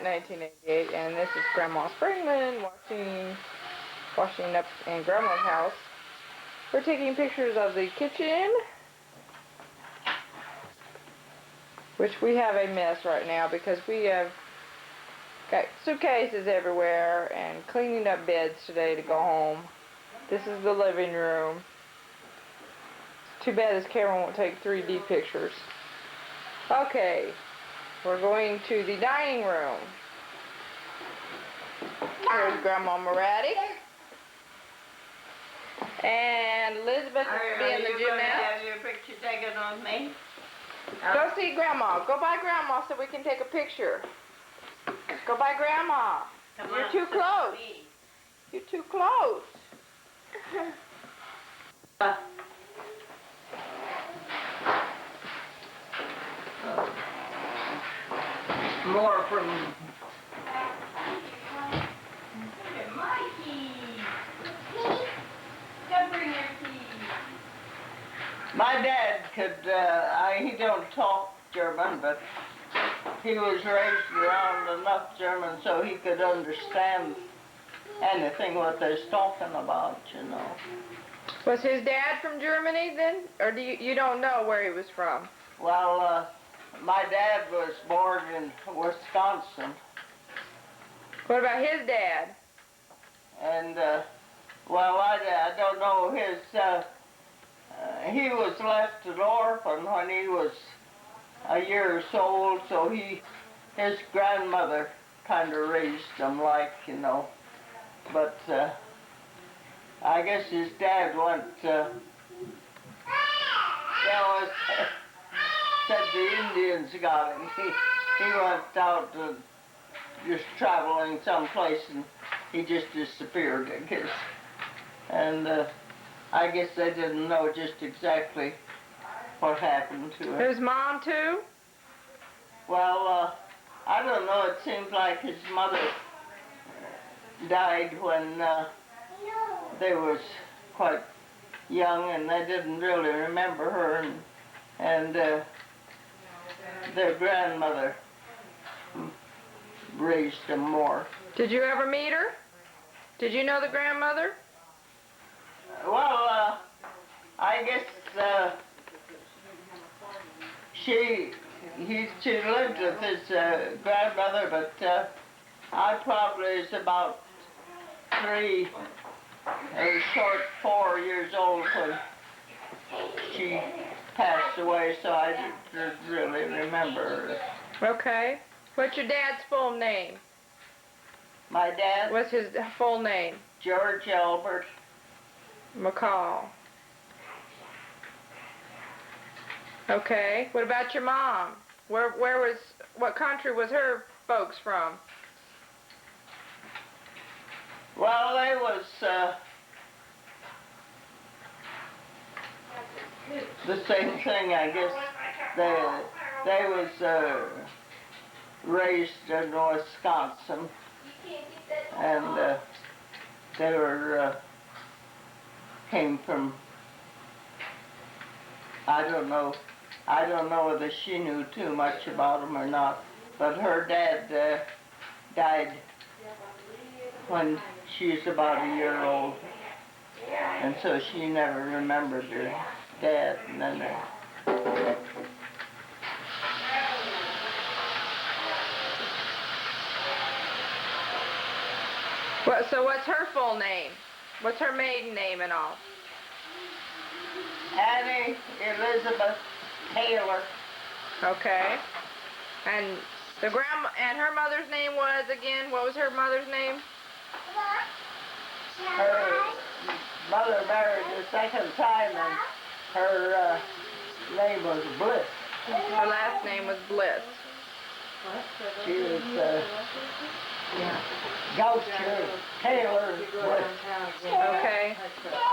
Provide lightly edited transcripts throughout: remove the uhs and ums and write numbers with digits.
1988, and this is Grandma Springman washing up in Grandma's house. We're taking pictures of the kitchen, which we have a mess right now because we have got suitcases everywhere and cleaning up beds today to go home. This is the living room. Too bad this camera won't take 3D pictures. Okay, we're going to the dining room. There's Grandma Moratti. And Elizabeth is being the gymnast. Have your picture taken on me? Go see Grandma. Go by Grandma so we can take a picture. Go by Grandma. You're too close. You're too close. More from... My dad could, he don't talk German, but he was raised around enough German so he could understand anything what they're talking about, you know. Was his dad from Germany then? Or do you don't know where he was from? Well, my dad was born in Wisconsin. What about his dad? And, well, I don't know his, he was left an orphan when he was a year old, so his grandmother kind of raised him like, you know. But I guess his dad went, said the Indians got him. He went out just traveling someplace and he just disappeared, I guess. And I guess they didn't know just exactly what happened to him. His mom too? Well, I don't know. It seems like his mother died when they was quite young and they didn't really remember her, and their grandmother raised them more. Did you ever meet her? Did you know the grandmother? Well, I guess she lived with his grandmother, but I probably was about 4 years old when she passed away, so I didn't really remember her. Okay. What's your dad's full name? My dad? What's his full name? George Albert McCall. Okay. What about your mom? What country was her folks from? Well, they was the same thing, I guess. They was raised in Wisconsin, and they were came from, I don't know whether she knew too much about them or not, but her dad died when she was about a year old, and so she never remembered her dad. And then So what's her full name? What's her maiden name and all? Annie Elizabeth Taylor. Okay. And her mother's name was again, what was her mother's name? Her mother married the second time, and her name was Bliss. Her last name was Bliss. She was Goucher Taylor Bliss. Okay.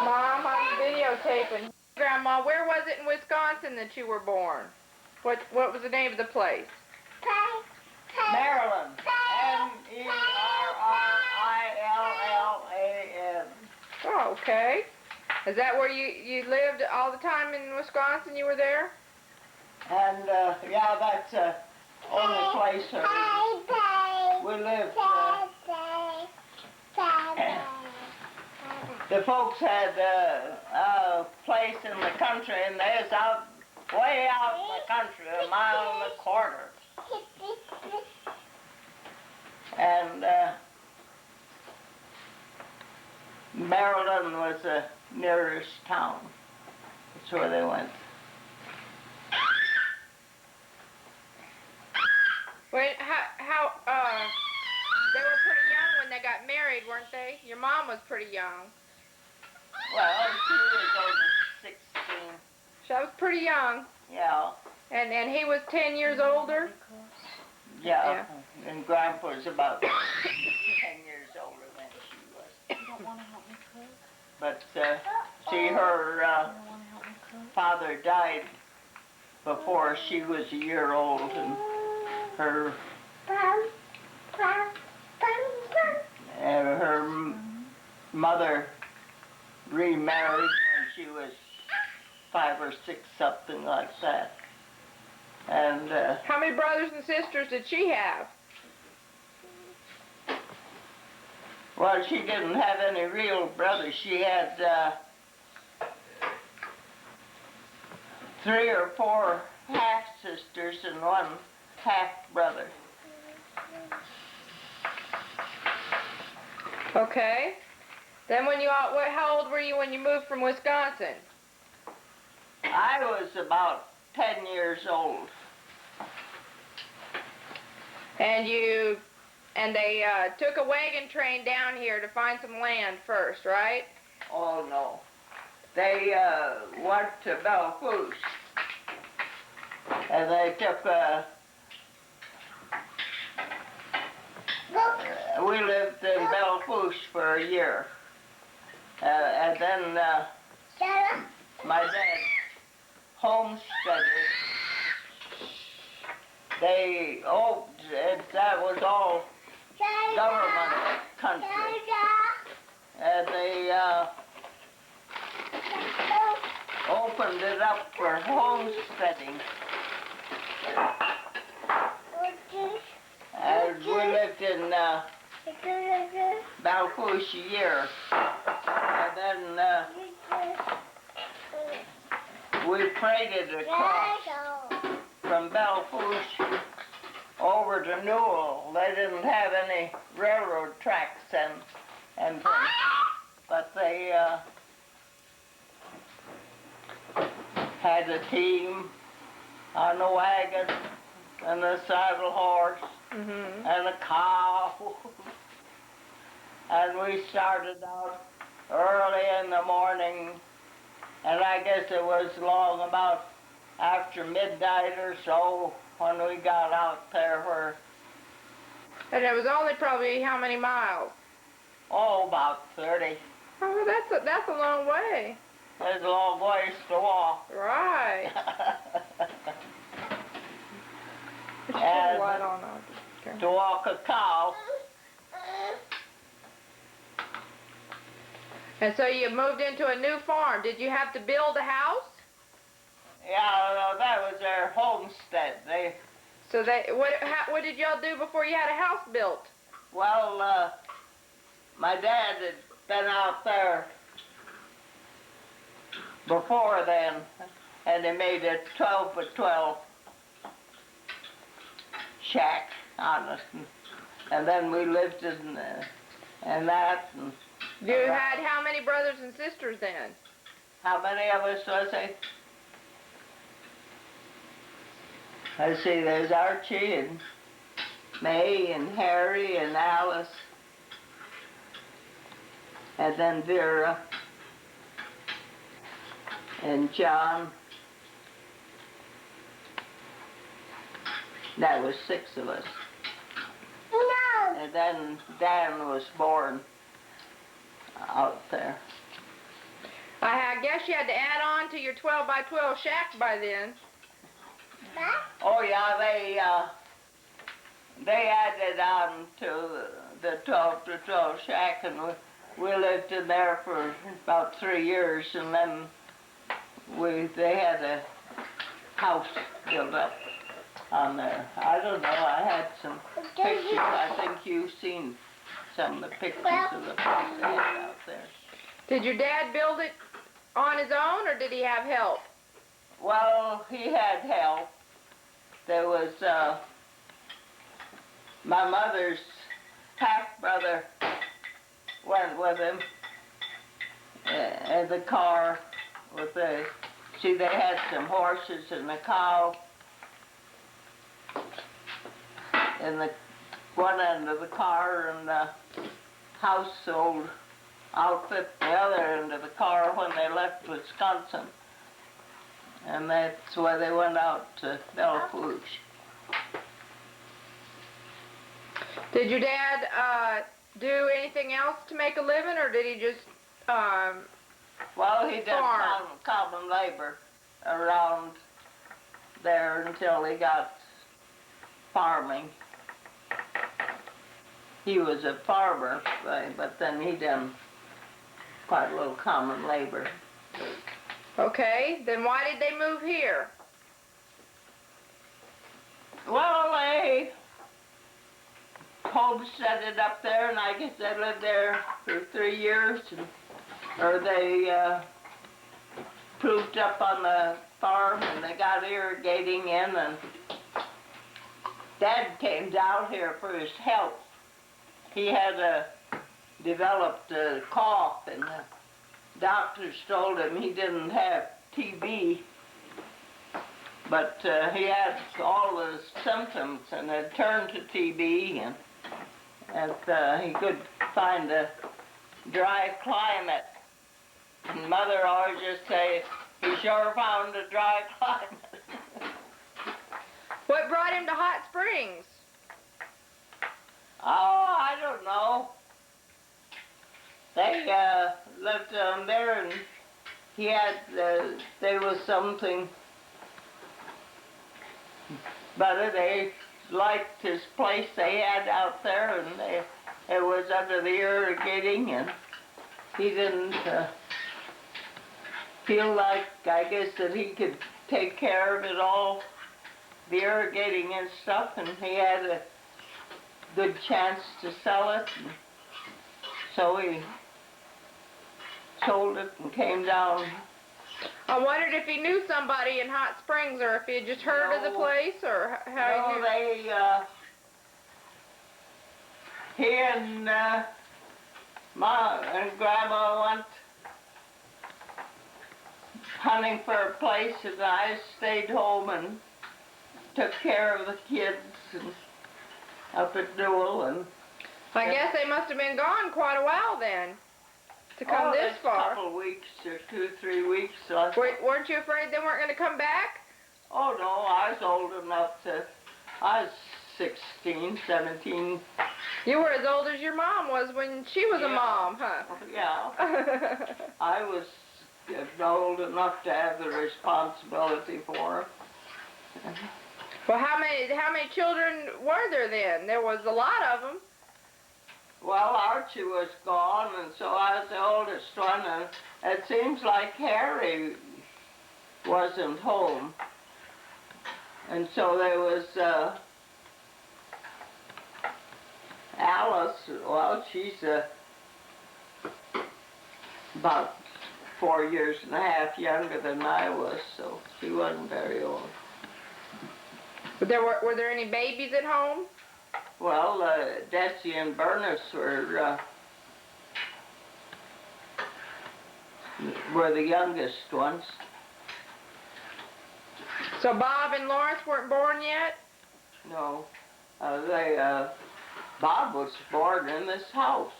Mom, I'm videotaping. Grandma, where was it in Wisconsin that you were born? What was the name of the place? Maryland. Merrillan. Oh, okay. Is that where you lived all the time in Wisconsin? You were there? And yeah, that's the only place. We the folks had a place in the country, and they was out, way out in the country, a mile and a quarter. And Maryland was the nearest town. That's where they went. Wait, how, they were pretty young when they got married, weren't they? Your mom was pretty young. Well, she was over 16. She was pretty young. Yeah. And he was 10 years older? Yeah. And Grandpa was about 10 years older than she was. You don't want to help me cook? But see, her You don't want to help me cook? father died before she was a year old, and her mother remarried when she was 5 or 6, something like that. And How many brothers and sisters did she have? well, she didn't have any real brothers. She had 3 or 4 half sisters and 1 half brother. Okay. Then when you all, how old were you when you moved from Wisconsin? I was about 10 years old. And they took a wagon train down here to find some land first, right? Oh no. They went to Belfouche. And they took we lived in Belfouche for a year. And then my dad homesteaded. They that was all government country. And they opened it up for homesteading. And we lived in Belfouche a year. And then we freighted across from Belfouche over to Newell. They didn't have any railroad tracks and things, but they had a team on the wagon and a saddle horse and a cow. And we started out early in the morning, and I guess it was long about after midnight or so when we got out there where... And it was only probably how many miles? Oh, about 30. Oh, that's a long way. There's a long ways to walk. Right. And light on. Okay. to walk a cow. And so you moved into a new farm. Did you have to build a house? Yeah, no, that was their homestead. What did y'all do before you had a house built? Well, my dad had been out there before then, and he made a 12 by 12 shack on it, and then we lived in that. And You had how many brothers and sisters then? how many of us was it? Let's see, there's Archie and May and Harry and Alice, and then Vera and John. That was 6 of us. No. And then Dan was born out there. I guess you had to add on to your 12 by 12 shack by then. Oh yeah, they added on to the 12 to 12 shack, and we lived in there for about 3 years, and then they had a house built up on there. I don't know, I had some pictures. I think you've seen some of the pictures of the house they had out there. Did your dad build it on his own, or did he have help? Well, he had help. There was my mother's half-brother went with him in the car with the, see, they had some horses and a cow in the one end of the car, and the household outfit the other end of the car when they left Wisconsin. And that's why they went out to Bellefouche. Did your dad do anything else to make a living, or did he just Well, he did farm? common labor around there until he got farming. He was a farmer, but then he done quite a little common labor. Okay, then why did they move here? Well, they homesteaded up there, and I guess they lived there for 3 years, or they proved up on the farm, and they got irrigating in, and Dad came down here for his health. He had developed a cough, and the doctors told him he didn't have TB, but he had all the symptoms and had turned to TB, and he could find a dry climate. And Mother always just say, he sure found a dry climate. What brought him to Hot Springs? Oh, I don't know. They lived down there, and he had, there was something better. They liked his place they had out there, and it was under the irrigating, and he didn't feel like, I guess, that he could take care of it all, the irrigating and stuff, and he had a good chance to sell it, and so he sold it and came down. I wondered if he knew somebody in Hot Springs, or if he had just heard of the place, or how he knew. He and Ma and Grandma went hunting for a place, and I stayed home and took care of the kids and up at Newell, and I guess they must have been gone quite a while then, to come this far. A couple of weeks, or 2 or 3 weeks. So Weren't you afraid they weren't going to come back? Oh no, I was old enough to, I was 16, 17. You were as old as your mom was when she was a mom, huh? Yeah. I was old enough to have the responsibility for her. Well, how many children were there then? There was a lot of them. Well, Archie was gone, and so I was the oldest one, and it seems like Harry wasn't home. And so there was Alice. Well, she's about 4 years and a half younger than I was, so she wasn't very old. But were there any babies at home? Well, Desi and Bernice were the youngest ones. So Bob and Lawrence weren't born yet? No, Bob was born in this house.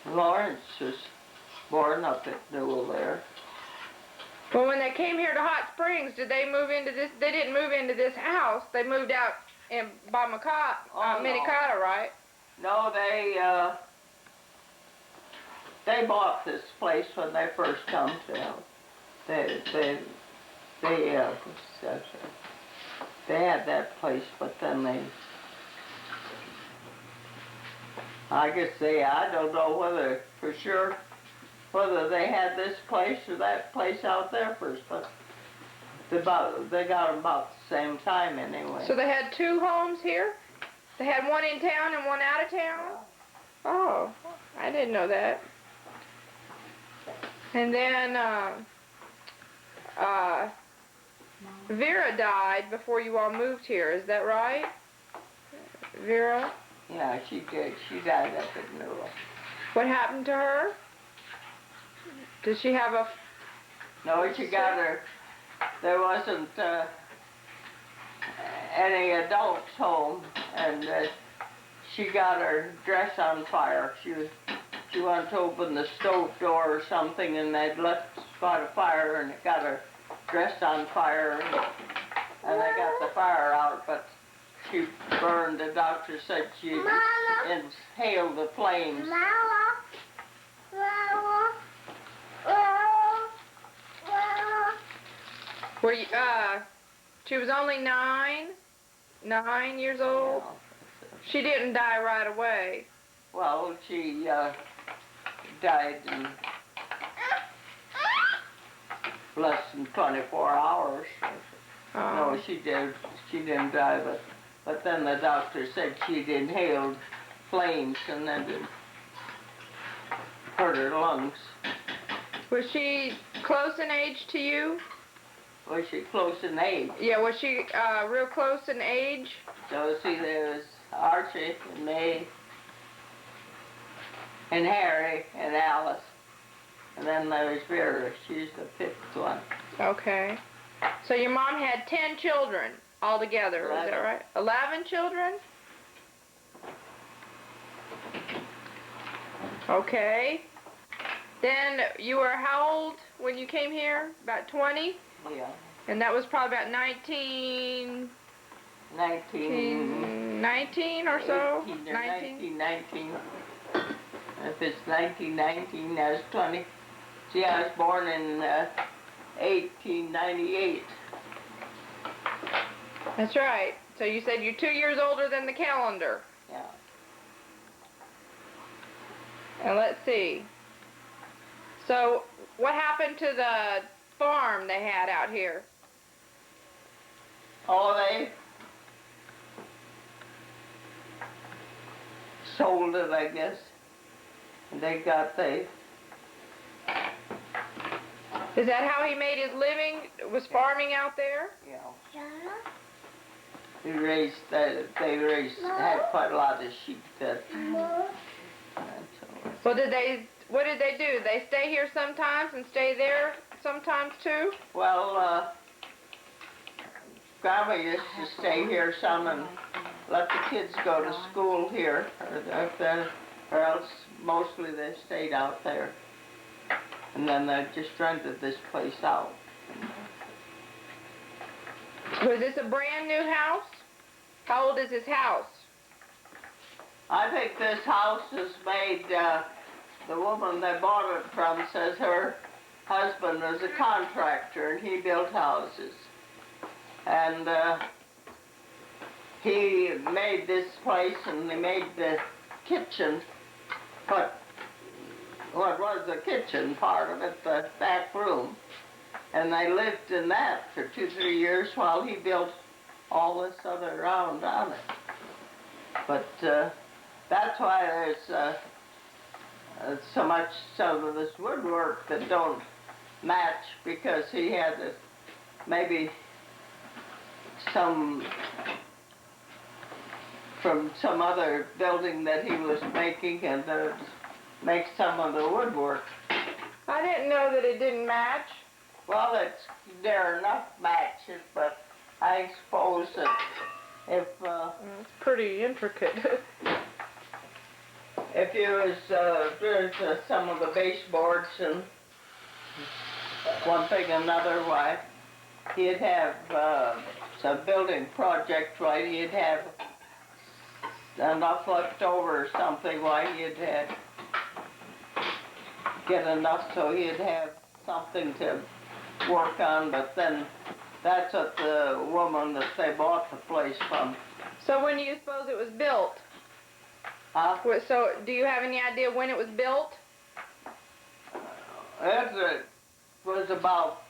Lawrence was born up at Newell there. Well, when they came here to Hot Springs, did they move into this? They didn't move into this house. They moved out by Minnetonka, right? No, they bought this place when they first come to them. They had that place, but then I don't know whether for sure whether they had this place or that place out there first, but they got them about the same time anyway. So they had 2 homes here? They had one in town and one out of town? Oh, I didn't know that. And then Vera died before you all moved here. Is that right, Vera? Yeah, she did. She died up in Newell. What happened to her? Did she have a... No, she got her. There wasn't any adults home, and she got her dress on fire. She wanted to open the stove door or something, and they'd left a spot of fire, and it got her dress on fire, and they got the fire out, but she burned. The doctor said she inhaled the flames. Were you, she was only 9 years old? Yeah. She didn't die right away. Well, she died in less than 24 hours. No, she did. She didn't die, but then the doctor said she'd inhaled flames and then it hurt her lungs. Was she close in age to you? Was she close in age? Yeah, was she real close in age? So see, there was Archie and me and Harry and Alice. And then there was Vera. She's the 5th one. Okay. So your mom had 10 children altogether, 11. Is that right? 11 children? Okay. Then you were how old when you came here? About 20? Yeah. And that was probably about 19 or so? 1919. If it's 1919, that's 20. See, I was born in 1898. That's right. So you said you're 2 years older than the calendar. Yeah. And let's see. So what happened to the farm they had out here? Oh, they sold it, I guess. They got Is that how he made his living? Was farming out there? you know, they raised, had quite a lot of sheep that. Well, what did they do? They stay here sometimes and stay there sometimes too? Well, Grandma used to stay here some and let the kids go to school here, or else mostly they stayed out there. And then they just rented this place out. Was this a brand new house? How old is this house? I think this house is made, the woman they bought it from says her husband was a contractor and he built houses. And he made this place and he made the kitchen, but what was the kitchen part of it, the back room. And they lived in that for 2-3 years while he built all this other round on it. But that's why there's so much of this woodwork that don't match, because he had maybe some from some other building that he was making, and make some of the woodwork. I didn't know that it didn't match. Well, there are enough matches, but I suppose that if It's pretty intricate. if you was doing some of the baseboards and one thing and another, why he'd have some building project, why he'd have enough left over or something, why he'd get enough so he'd have something to work on. But then that's what the woman that they bought the place from. So when do you suppose it was built? Huh? So do you have any idea when it was built? It was about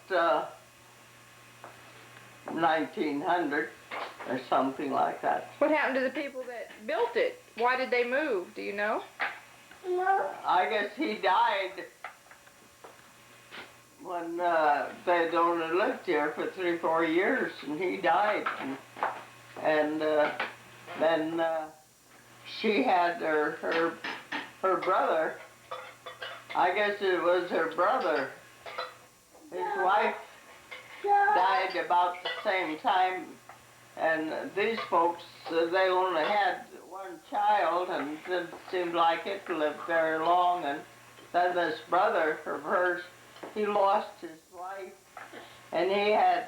1900 or something like that. What happened to the people that built it? Why did they move? Do you know? I guess he died when they'd only lived here for 3-4 years, and he died, and then she had her brother. I guess it was her brother. His wife died about the same time, and these folks, they only had one child, and didn't seem like it lived very long. And then this brother of hers, he lost his wife, and he had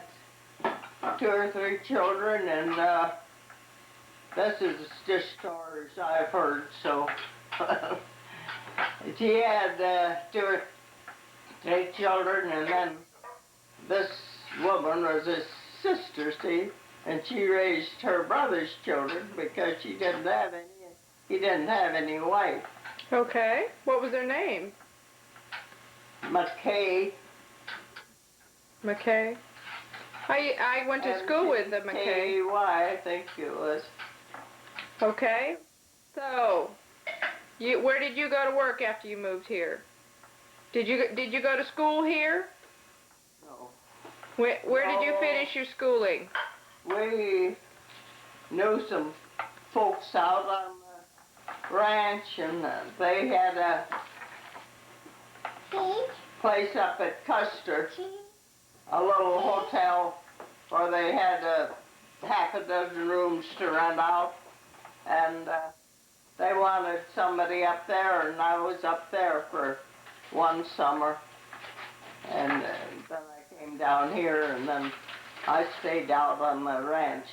2 or 3 children, and this is just stories I've heard. So she had 2 or 3 children, and then this woman was his sister, see, and she raised her brother's children because he didn't have any wife. Okay. What was their name? McKay. McKay. I went to school with the McKay. K-Y, I think it was. Okay. So, where did you go to work after you moved here? Did you go to school here? No. Where did you finish your schooling? We knew some folks out on the ranch, and they had a place up at Custer, a little hotel where they had half a dozen rooms to rent out, and they wanted somebody up there, and I was up there for one summer, and then I came down here, and then I stayed out on the ranch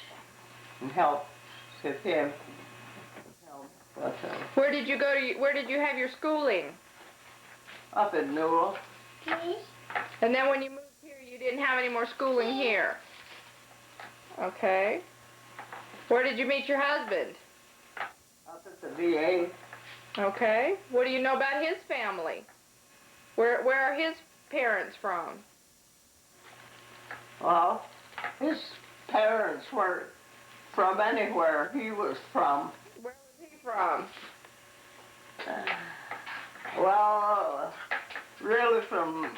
and helped with him. But, Where did you go to? Where did you have your schooling? up in Newell. And then when you moved here, you didn't have any more schooling here. Okay. Where did you meet your husband? Up at the VA. Okay. What do you know about his family? Where are his parents from? Well, his parents weren't from anywhere he was from. Where was he from? Well, really from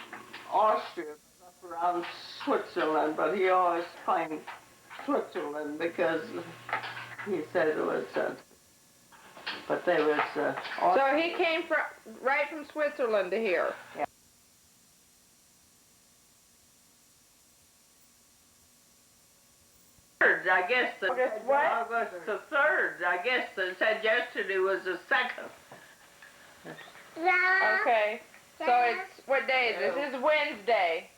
Austria, up around Switzerland, but he always claimed Switzerland because he said it was, but they was, So he came right from Switzerland to here. Yeah. I guess August what? August the 3rd. I guess they said yesterday was the 2nd. Okay. So it's, what day is this? This is Wednesday.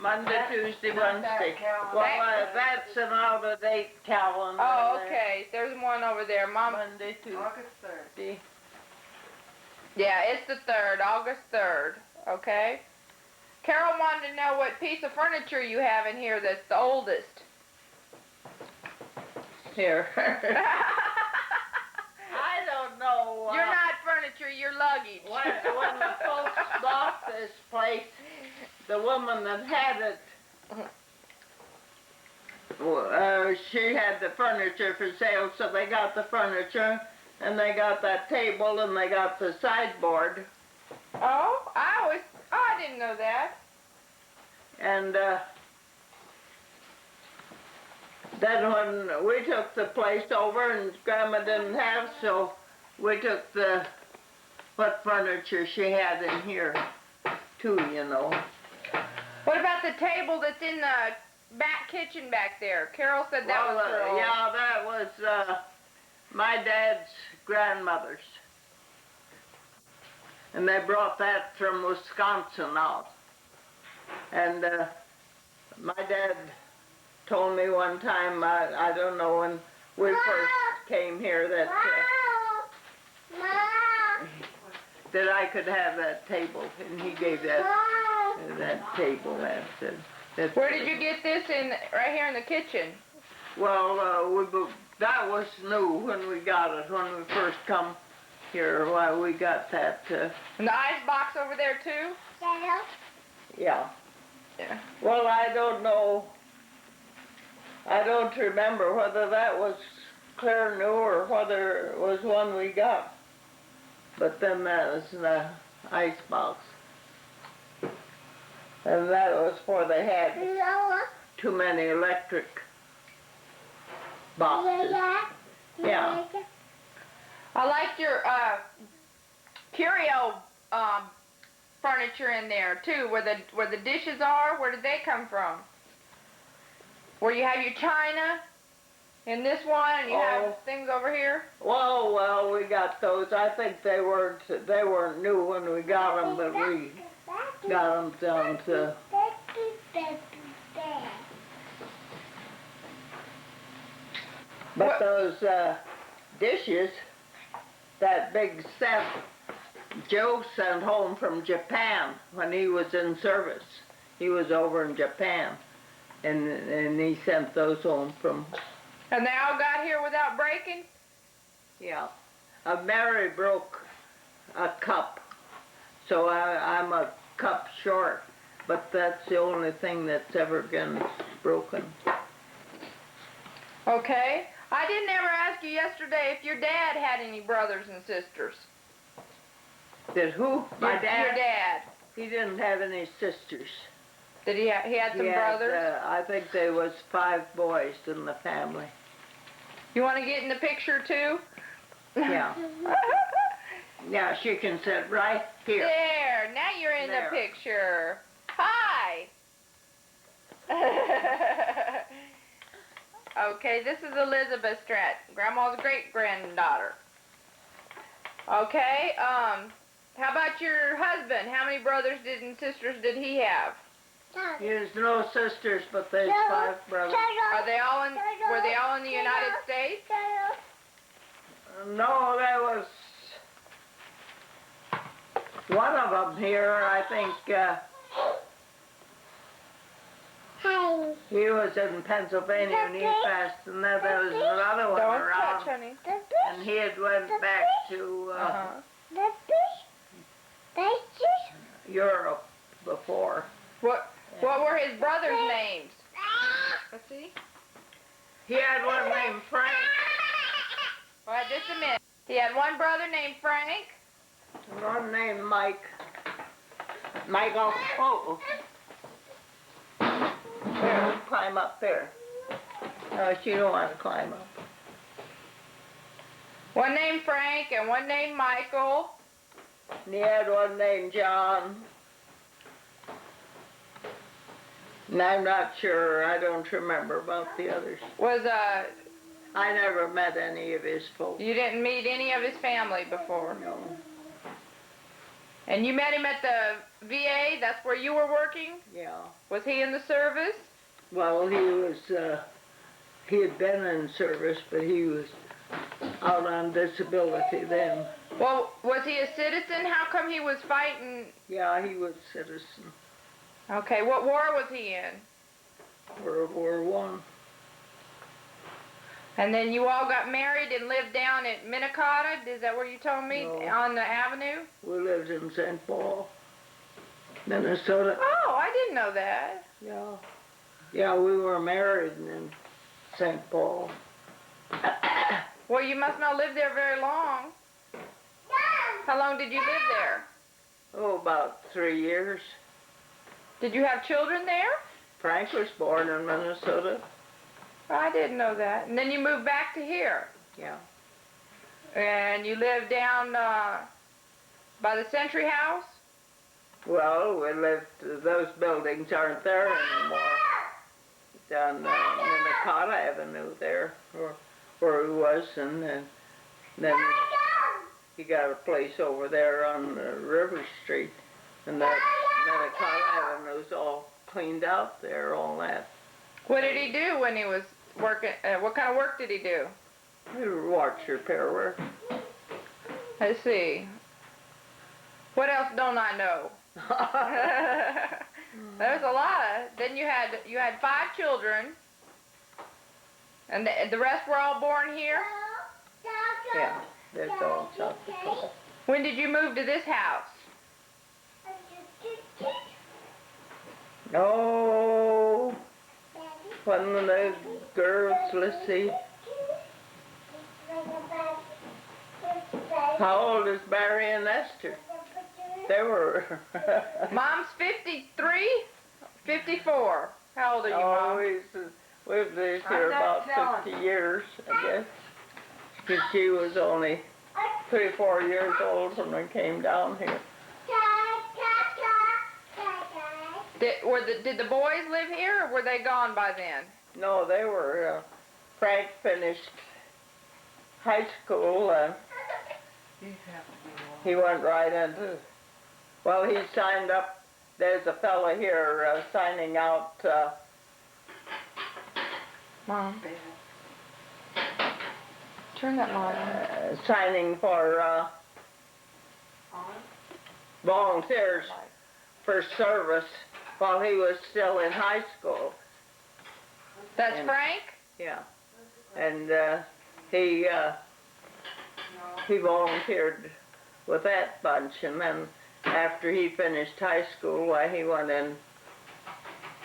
Monday, Tuesday, Wednesday. Well, that's an out-of-date calendar. Oh, okay. There's one over there. Mom. Monday, Tuesday. August 3rd. Yeah, it's the 3rd, August 3rd. Okay. Carol wanted to know what piece of furniture you have in here that's the oldest. Here. I don't know. You're not furniture, you're luggage. When the folks bought this place, the woman that had it, she had the furniture for sale, so they got the furniture, and they got that table, and they got the sideboard. Oh, I didn't know that. And then when we took the place over, and Grandma didn't have, so we took what furniture she had in here, too, you know. What about the table that's in the back kitchen back there? Carol said that was her old. Yeah, that was my dad's grandmother's. And they brought that from Wisconsin out. And my dad told me one time, I don't know, when we first came here, that I could have that table, and he gave that table. Where did you get this in? Right here in the kitchen. Well, that was new when we got it, when we first come here. Why we got that. And the ice box over there too? Yeah. Yeah. Well, I don't know. I don't remember whether that was clear new or whether it was one we got. But then that was the ice box. And that was before they had too many electric boxes. Yeah. I like your curio furniture in there too, where the dishes are. Where did they come from? Where you have your china in this one, and you have things over here. Well, we got those. I think they weren't new when we got them, but we got them down to. But What? those dishes, that big set, Joe sent home from Japan when he was in service. He was over in Japan, and he sent those home from. And they all got here without breaking? Yeah. Mary broke a cup, so I'm a cup short, but that's the only thing that's ever been broken. Okay. I didn't ever ask you yesterday if your dad had any brothers and sisters. Did who? My dad? Your dad. He didn't have any sisters. Did he had some brothers? I think there was 5 boys in the family. You want to get in the picture too? Yeah. Yeah, she can sit right here. There, now you're in There. the picture. Hi. Okay, this is Elizabeth Strates, Grandma's great-granddaughter. Okay, how about your husband? How many brothers and sisters did he have? There's no sisters, but there's 5 brothers. Were they all in the United States? No, there was one of them here, I think. He was in Pennsylvania and he passed, and then there was another one Don't around, touch, honey. and he had went back to Europe before. What were his brothers' names? Let's see. He had one named Frank. All right, just a minute. He had one brother named Frank. And one named Mike. Michael. Oh. There, climb up there. No, she don't want to climb up. One named Frank and one named Michael. And he had one named John. And I'm not sure, I don't remember about the others. I never met any of his folks. You didn't meet any of his family before? No. And you met him at the VA? That's where you were working? Yeah. Was he in the service? Well, he had been in service, but he was out on disability then. Well, was he a citizen? How come he was fighting? Yeah, he was a citizen. Okay, what war was he in? World War I. And then you all got married and lived down at Minnetonka? Is that where you told me? No. On the avenue? We lived in St. Paul, Minnesota. Oh, I didn't know that. Yeah. Yeah, we were married in St. Paul. Well, you must not live there very long. How long did you live there? Oh, about 3 years. Did you have children there? Frank was born in Minnesota. I didn't know that. And then you moved back to here. Yeah. And you lived down by the Century House? Well, we lived, those buildings aren't there anymore. Down Minnetonka Avenue there, where he was, and then he got a place over there on River Street, and that Minnetonka Avenue's all cleaned out there, all that. What did he do when he was working? What kind of work did he do? He watched repair work. Let's see. What else don't I know? There's a lot. Then you had 5 children, and the rest were all born here? Yeah, that's all South Dakota. When did you move to this house? Oh, when the girls, let's see. How old is Barry and Esther? They were. Mom's 53? 54. How old are you, Mom? We've lived here about 50 years, I guess. Because she was only 3 or 4 years old when we came down here. Did the boys live here, or were they gone by then? No, they were, Frank finished high school and he went right into, well, he signed up, there's a fella here signing out, Mom. Turn that light on. signing for volunteers for service while he was still in high school. That's Frank? Yeah. And he volunteered with that bunch, and then after he finished high school, why he went and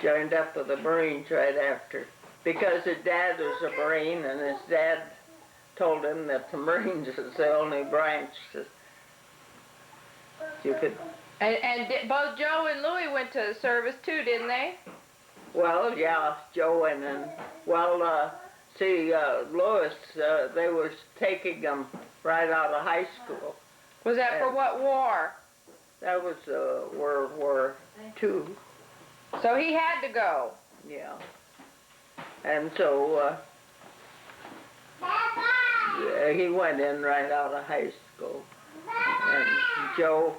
joined up with the Marines right after. Because his dad was a Marine, and his dad told him that the Marines is the only branch that you could. And both Joe and Louie went to service too, didn't they? Well, yeah, Joe and well, see, Louis, they was taking him right out of high school. Was that for what war? That was World War II. So he had to go. Yeah. And so he went in right out of high school. And Joe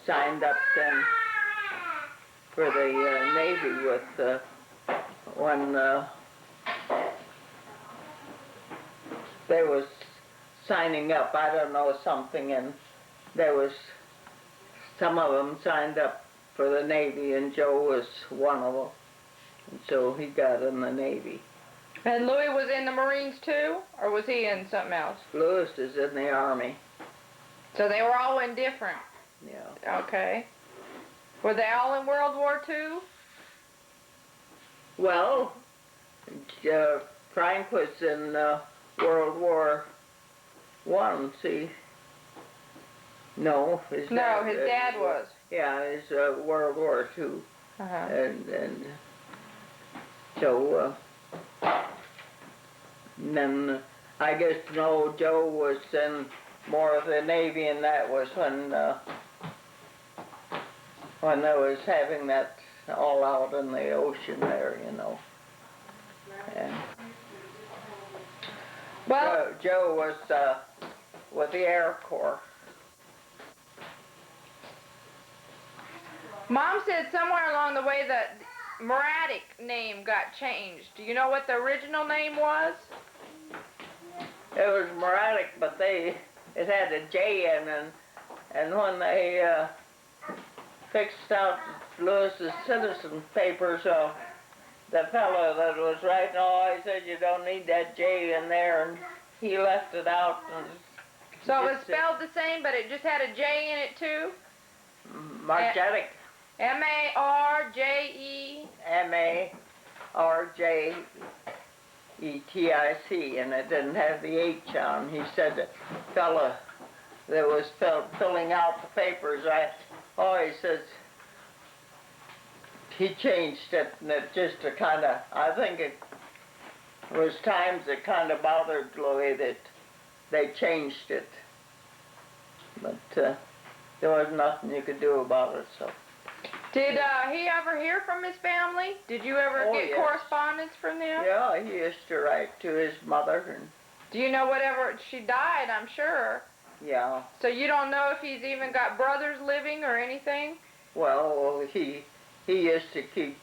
signed up then for the Navy with when they was signing up, I don't know, something, and there was some of them signed up for the Navy, and Joe was one of them. And so he got in the Navy. And Louis was in the Marines too, or was he in something else? Louis is in the Army. So they were all in different. Yeah. Okay. Were they all in World War II? Well, Frank was in World War I, see. No, his dad was. Yeah, it's World War II. Uh-huh. And so, then I guess, no, Joe was in more of the Navy, and that was when they was having that all out in the ocean there, you know. And well, Joe was with the Air Corps. Mom said somewhere along the way that Moraddick name got changed. Do you know what the original name was? It was Moraddick, but it had a J in, and when they fixed out Lewis's citizen papers, the fellow that was writing all, he said you don't need that J in there, and he left it out. And so it was spelled the same, but it just had a J in it too? Margetic. M-A-R-J-E. M-A-R-J-E-T-I-C, and it didn't have the H on. He said the fella that was filling out the papers, he says, he changed it, and it just kind of, I think it was times it kind of bothered Louis that they changed it. But there was nothing you could do about it, so. Did he ever hear from his family? Did you ever get yes. correspondence from them? Yeah, he used to write to his mother, and do you know whatever, she died, I'm sure. yeah. So you don't know if he's even got brothers living or anything? Well, he used to keep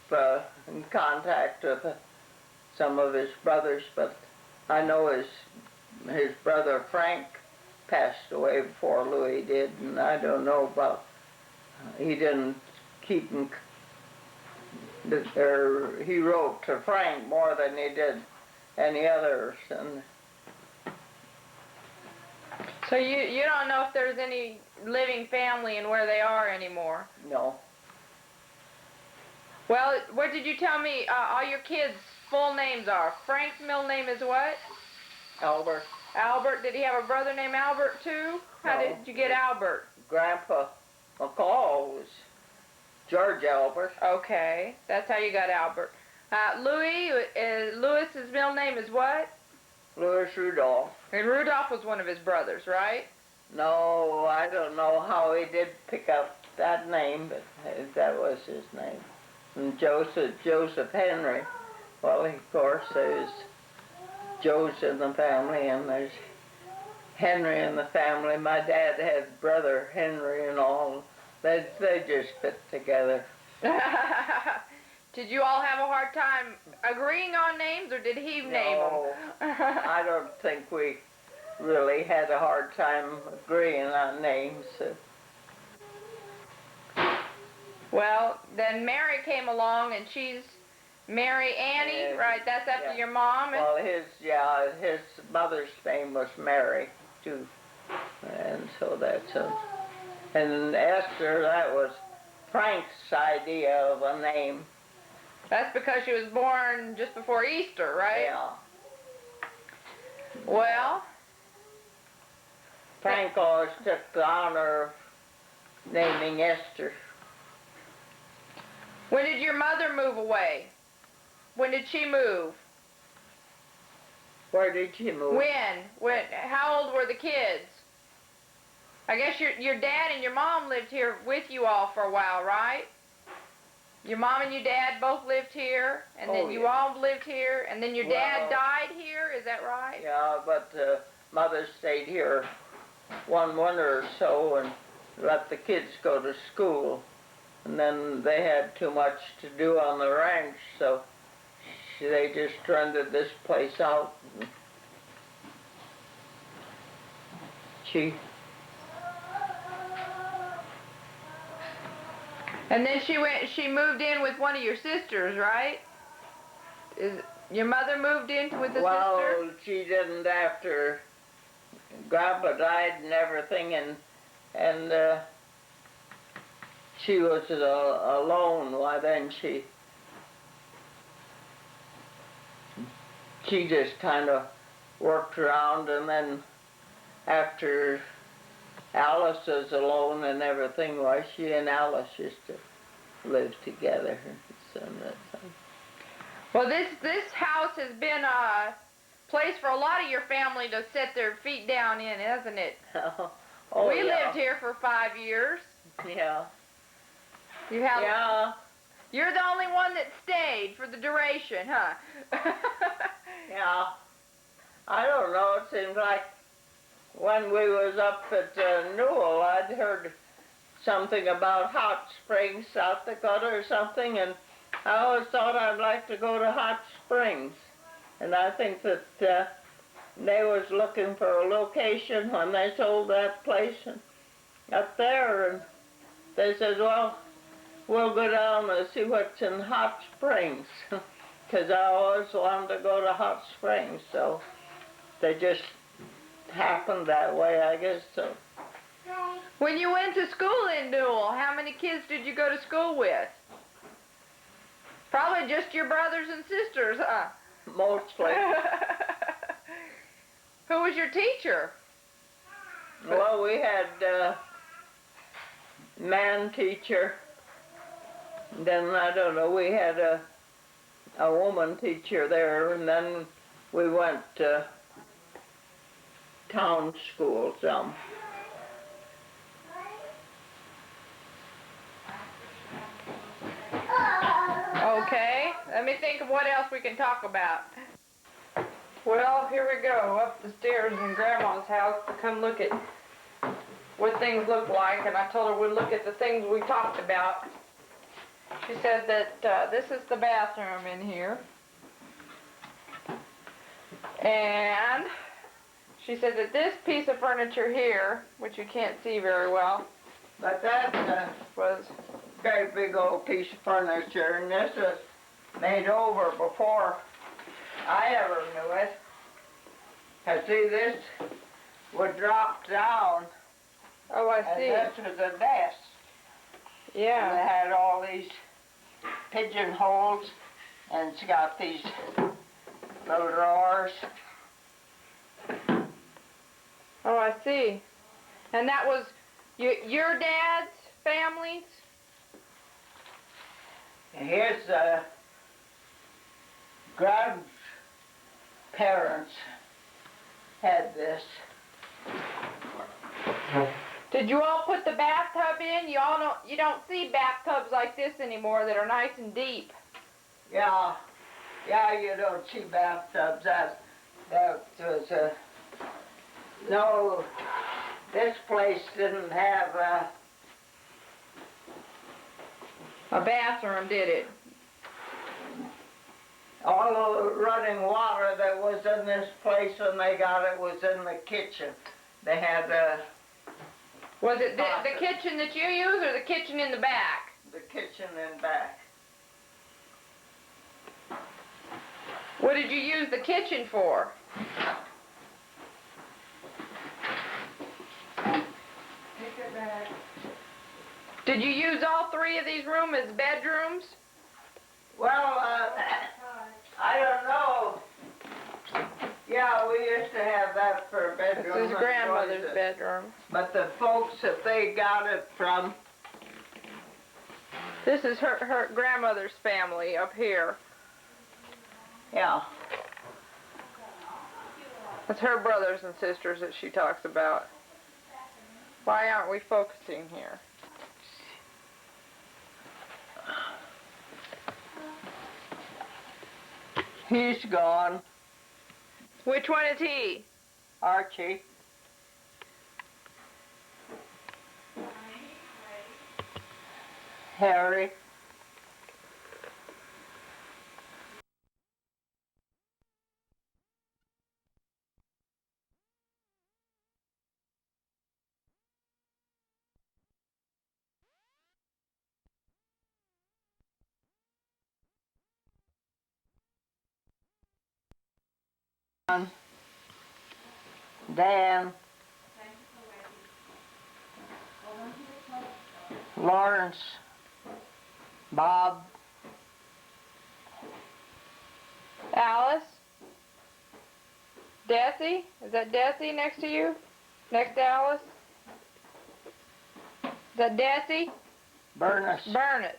in contact with some of his brothers, but I know his brother Frank passed away before Louis did, and I don't know about, he didn't keep him, or he wrote to Frank more than he did any others. And so you don't know if there's any living family and where they are anymore? no. Well, what did you tell me all your kids' full names are? Frank's middle name is what? Albert. Albert. Did he have a brother named Albert too? How No. did you get Albert? Grandpa McCall George Albert. Okay, that's how you got Albert. Louis's middle name is what? Louis Rudolph. And Rudolph was one of his brothers, right? No, I don't know how he did pick up that name, but that was his name. And Joseph Henry. Well, of course, there's Joe's in the family, and there's Henry in the family. My dad had brother Henry and all. They just fit together. Did you all have a hard time agreeing on names, or did he name them? I don't think we really had a hard time agreeing on names. Well, then Mary came along, and she's Mary Annie, right? That's after your mom. Well, his mother's name was Mary too, and so that's and Esther, that was Frank's idea of a name. That's because she was born just before Easter, right? Yeah. Well, Frank always took the honor of naming Esther. when did your mother move away? When did she move? Where did she move? When? How old were the kids? I guess your dad and your mom lived here with you all for a while, right? Your mom and your dad both lived here, and then you all lived here, and then your dad died here, is that right? Yeah, but mother stayed here one winter or so and let the kids go to school. And then they had too much to do on the ranch, so they just rented this place out. And then she moved in with one of your sisters, right? Your mother moved in with a sister? Well, she didn't after Grandpa died and everything, and she was alone. Why then she just kind of worked around, and then after Alice was alone and everything, why she and Alice used to live together. Well, this house has been a place for a lot of your family to set their feet down in, hasn't it? We lived here for 5 years. Yeah. Yeah. You're the only one that stayed for the duration, huh? Yeah. I don't know. It seems like when we was up at Newell, I'd heard something about Hot Springs, South Dakota or something, and I always thought I'd like to go to Hot Springs. And I think that they was looking for a location when they sold that place up there, and they said, well, we'll go down and see what's in Hot Springs, because I always wanted to go to Hot Springs, so they just happened that way, I guess. So when you went to school in Newell, how many kids did you go to school with? Probably just your brothers and sisters, huh? Mostly. Who was your teacher? Well, we had man teacher. Then, I don't know, we had a woman teacher there, and then we went to town school some. Okay, let me think of what else we can talk about. Well, here we go, up the stairs in Grandma's house to come look at what things look like, and I told her we'd look at the things we talked about. She said that this is the bathroom in here, and she said that this piece of furniture here, which you can't see very well, but that was a very big old piece of furniture, and this was made over before I ever knew it. I see this would drop down. Oh, I see. And this was a desk. Yeah. And they had all these pigeonholes, and it's got these little drawers. Oh, I see. And that was your dad's family's His grandparents had this. Did you all put the bathtub in? You don't see bathtubs like this anymore that are nice and deep. Yeah, you don't see bathtubs. That was no. This place didn't have A bathroom, did it? all the running water that was in this place when they got it was in the kitchen. They had Was it the kitchen that you use or the kitchen in the back? the kitchen in back. What did you use the kitchen for? Take it back. Did you use all three of these rooms as bedrooms? Well, I don't know. Yeah, we used to have that for a bedroom. This is grandmother's bedroom. But the folks that they got it from, This is her grandmother's family up here. yeah. That's her brothers and sisters that she talks about. Why aren't we focusing here? He's gone. Which one is he? Archie. Harry. Dan. Lawrence. Bob. Alice? Desi? Is that Desi next to you? Next to Alice? Is that Desi? Bernice. Bernice.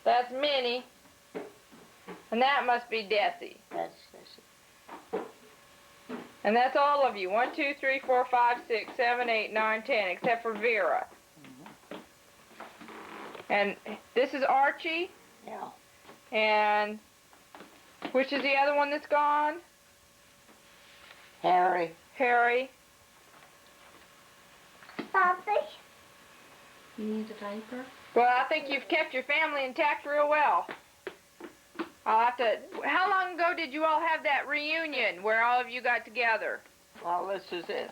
That's Minnie. And that must be Desi. That's And that's all of you. 1, 2, 3, 4, 5, 6, 7, 8, 9, 10, except for Vera. And this is Archie. yeah. And which is the other one that's gone? Harry. Harry. Papi? You need a diaper? Well, I think you've kept your family intact real well. I'll have to. How long ago did you all have that reunion where all of you got together? Well, this is it.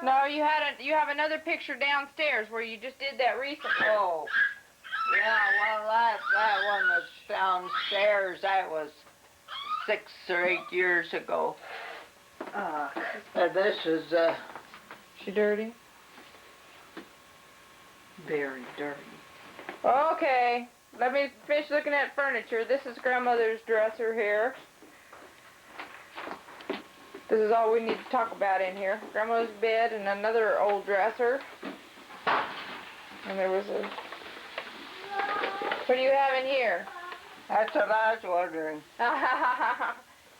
No, you have another picture downstairs where you just did that recently. Oh. Yeah, well, that one that's downstairs, that was 6 or 8 years ago. This is She dirty? very dirty. Okay, let me finish looking at furniture. This is grandmother's dresser here. This is all we need to talk about in here. Grandmother's bed and another old dresser. And there was a... What do you have in here? That's what I was wondering.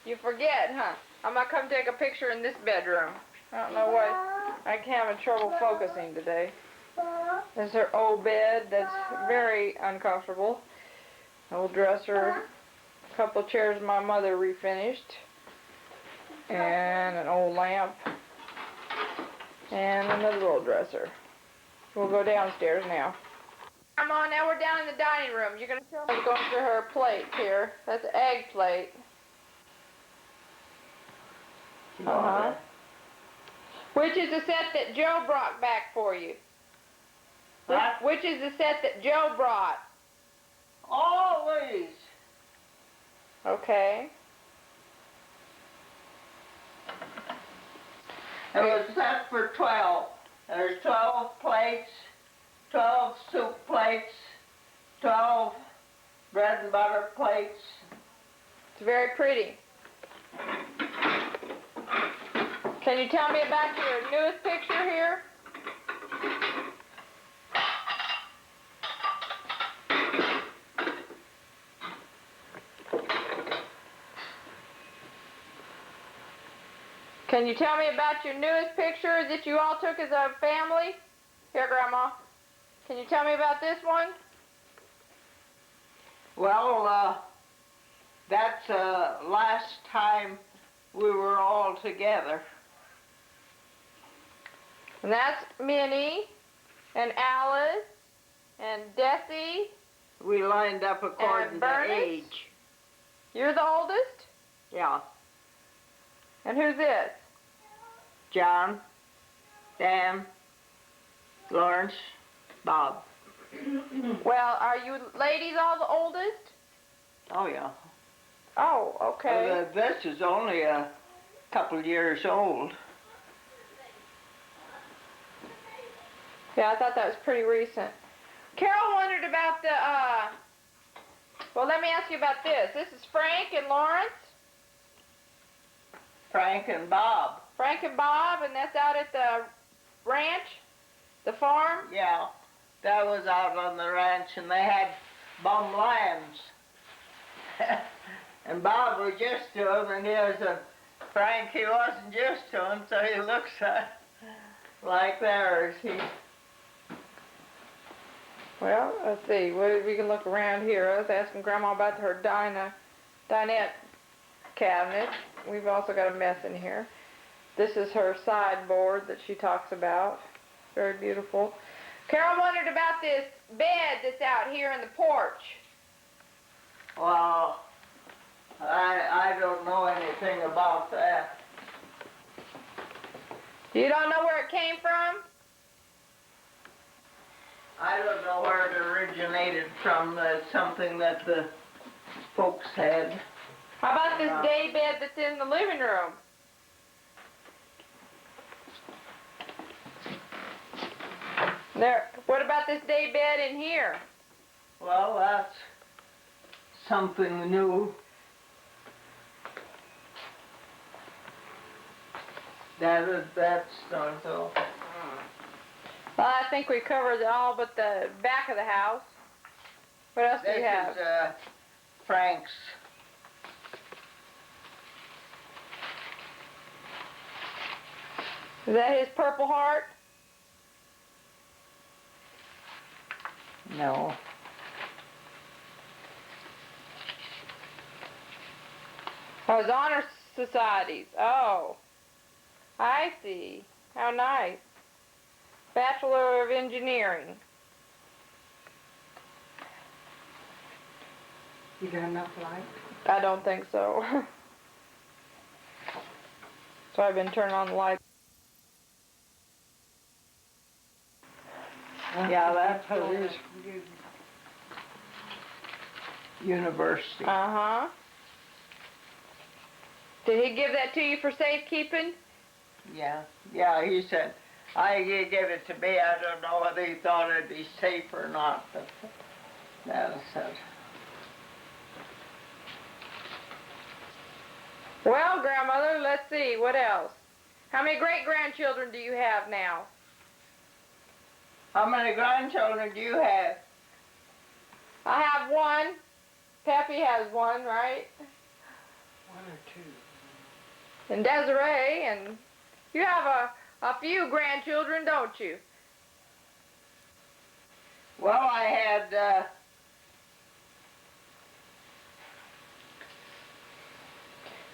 You forget, huh? I'm gonna come take a picture in this bedroom. I don't know why I'm having trouble focusing today. This is her old bed that's very uncomfortable. Old dresser, a couple of chairs my mother refinished, and an old lamp, and another old dresser. We'll go downstairs now. Come on, now we're down in the dining room. You're gonna show me going through her plates here. That's an egg plate. Which is the set that Joe brought back for you? What? Which is the set that Joe brought? Always. Okay. It was set for 12. There's 12 plates, 12 soup plates, 12 bread and butter plates. It's very pretty. Can you tell me about your newest picture here? Can you tell me about your newest picture that you all took as a family? Here, Grandma. Can you tell me about this one? Well, that's last time we were all together. And that's Minnie and Alice and Desi. We lined up according to age. You're the oldest? Yeah. And who's this? John, Dan, Lawrence, Bob. Well, are you ladies all the oldest? Oh, yeah. Oh, okay. Well, this is only a couple years old. Yeah, I thought that was pretty recent. Carol wondered about the, well, let me ask you about this. This is Frank and Lawrence? Frank and Bob. Frank and Bob, and that's out at the ranch, the farm? Yeah, that was out on the ranch, and they had bum lambs. And Bob was used to him, and Frank, he wasn't used to him, so he looks like theirs. Well, let's see. We can look around here. I was asking Grandma about her dinette cabinet. We've also got a mess in here. This is her sideboard that she talks about. Very beautiful. Carol wondered about this bed that's out here in the porch. Well, I don't know anything about that. You don't know where it came from? I don't know where it originated from. That's something that the folks had. How about this day bed that's in the living room? There. What about this day bed in here? Well, that's something new. That's so. Well, I think we covered it all but the back of the house. What else do you have? This is Frank's. Is that his Purple Heart? No. Oh, his honor societies. Oh, I see. How nice. Bachelor of Engineering. You got enough light? I don't think so. So I've been turning on the lights. Yeah, that's his university. Uh-huh. Did he give that to you for safekeeping? Yeah, he said, he gave it to me. I don't know whether he thought it'd be safe or not, but that was it. Well, Grandmother, let's see, what else? How many great-grandchildren do you have now? How many grandchildren do you have? I have one. Peppy has one, right? One or two. And Desiree, and you have a few grandchildren, don't you? Well, I had,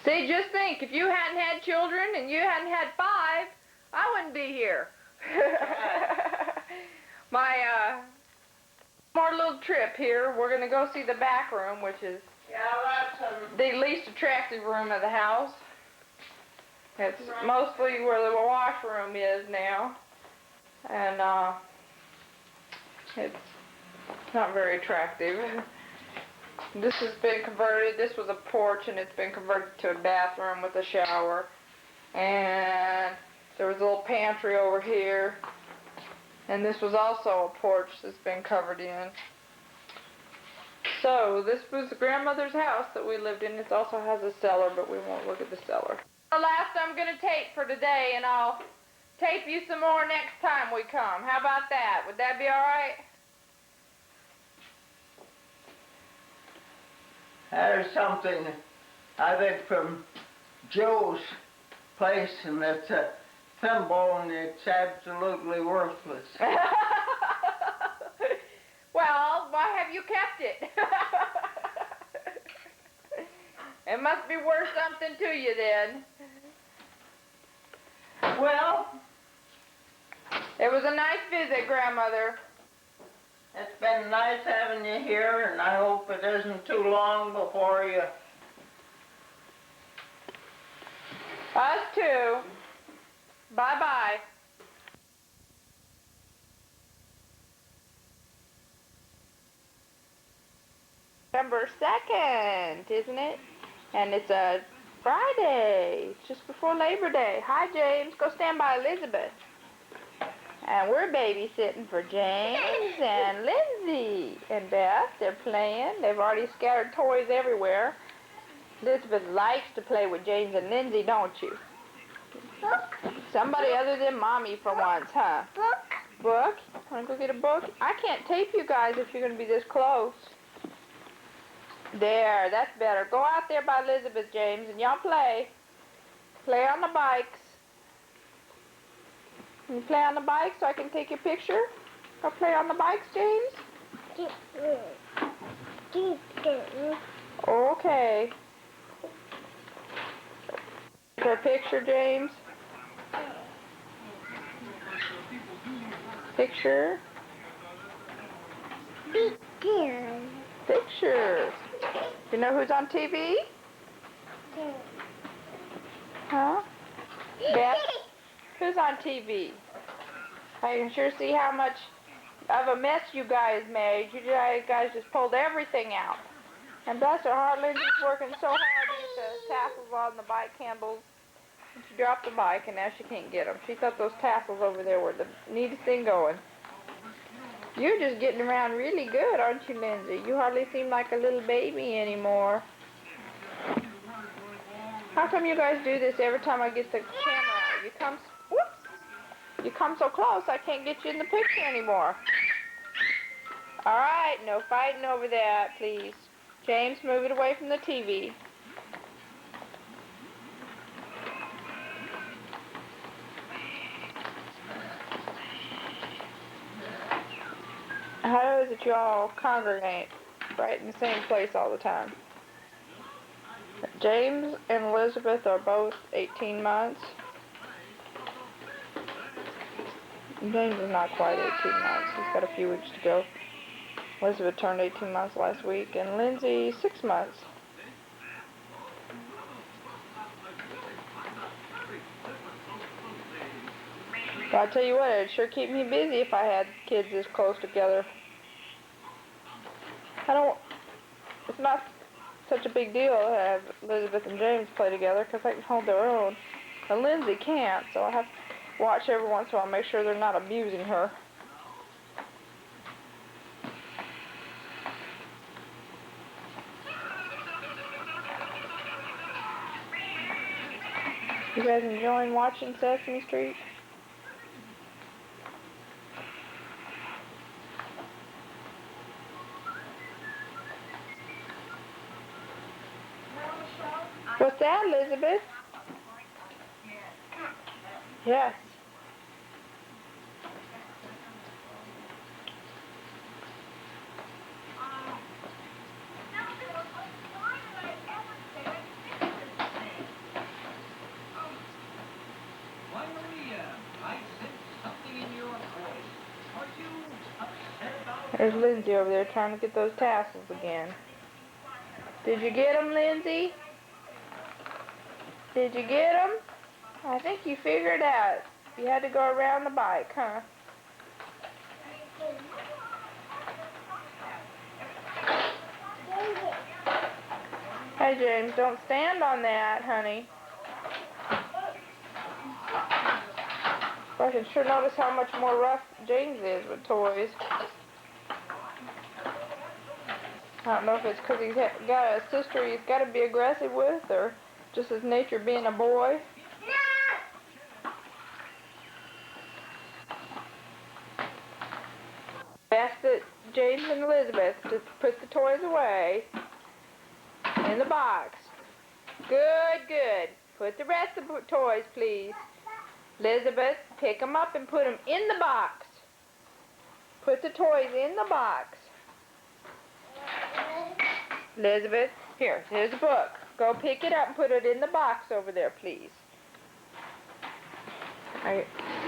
See, just think, if you hadn't had children and you hadn't had 5, I wouldn't be here. More little trip here. We're going to go see the back room, which is the least attractive room of the house. It's mostly where the washroom is now. And it's not very attractive. This has been converted. This was a porch, and it's been converted to a bathroom with a shower. And there was a little pantry over here. And this was also a porch that's been covered in. So this was grandmother's house that we lived in. It also has a cellar, but we won't look at the cellar. The last I'm going to tape for today, and I'll tape you some more next time we come. How about that? Would that be all right? there's something, I think, from Joe's place, and it's a thimble, and it's absolutely worthless. Well, why have you kept it? It must be worth something to you then. Well, it was a nice visit, Grandmother. It's been nice having you here, and I hope it isn't too long before you... Us too. Bye-bye. November 2nd, isn't it? And it's a Friday. It's just before Labor Day. Hi, James. Go stand by Elizabeth. And we're babysitting for James and Lindsay and Beth. They're playing. They've already scattered toys everywhere. Elizabeth likes to play with James and Lindsay, don't you? Somebody other than Mommy for once, huh? Book? Want to go get a book? I can't tape you guys if you're going to be this close. There, that's better. Go out there by Elizabeth, James, and y'all play. Play on the bikes. Can you play on the bike so I can take your picture? Go play on the bikes, James? Okay. Is there a picture, James? Picture? Picture. You know who's on TV? Huh? Beth? Who's on TV? I can sure see how much of a mess you guys made. You guys just pulled everything out. And bless her heart, Lindsay's working so hard to get the tassels on the bike handles. And she dropped the bike and now she can't get them. She thought those tassels over there were the neatest thing going. You're just getting around really good, aren't you, Lindsay? You hardly seem like a little baby anymore. How come you guys do this every time I get the camera out? You come so close, I can't get you in the picture anymore. All right, no fighting over that, please. James, move it away from the TV. How is it you all congregate right in the same place all the time? James and Elizabeth are both 18 months. James is not quite 18 months. He's got a few weeks to go. Elizabeth turned 18 months last week, and Lindsay 6 months. But I'll tell you what, it'd sure keep me busy if I had kids this close together. It's not such a big deal to have Elizabeth and James play together because they can hold their own. And Lindsay can't, so I have to watch every once in a while, make sure they're not abusing her. You guys enjoying watching Sesame Street? What's that, Elizabeth? Yes. There's Lindsay over there trying to get those tassels again. Did you get them, Lindsay? Did you get them? I think you figured out. You had to go around the bike, huh? Hey, James, don't stand on that, honey. I can sure notice how much more rough James is with toys. I don't know if it's because he's got a sister he's got to be aggressive with, or just his nature being a boy. Ask that James and Elizabeth to put the toys away in the box. Good, good. Put the rest of the toys, please. Elizabeth, pick them up and put them in the box. Put the toys in the box. Elizabeth, here's a book. Go pick it up and put it in the box over there, please.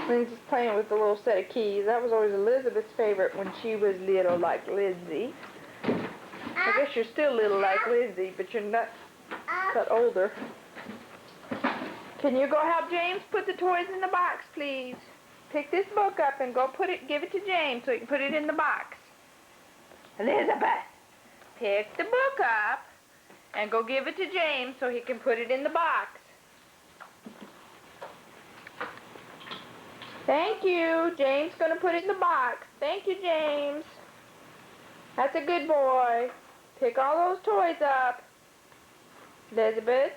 Lindsay's playing with the little set of keys. That was always Elizabeth's favorite when she was little, like Lindsay. I guess you're still little like Lindsay, but you're not older. Can you go help James put the toys in the box, please? Pick this book up and go give it to James so he can put it in the box. Elizabeth, pick the book up and go give it to James so he can put it in the box. Thank you. James is going to put it in the box. Thank you, James. That's a good boy. Pick all those toys up. Elizabeth,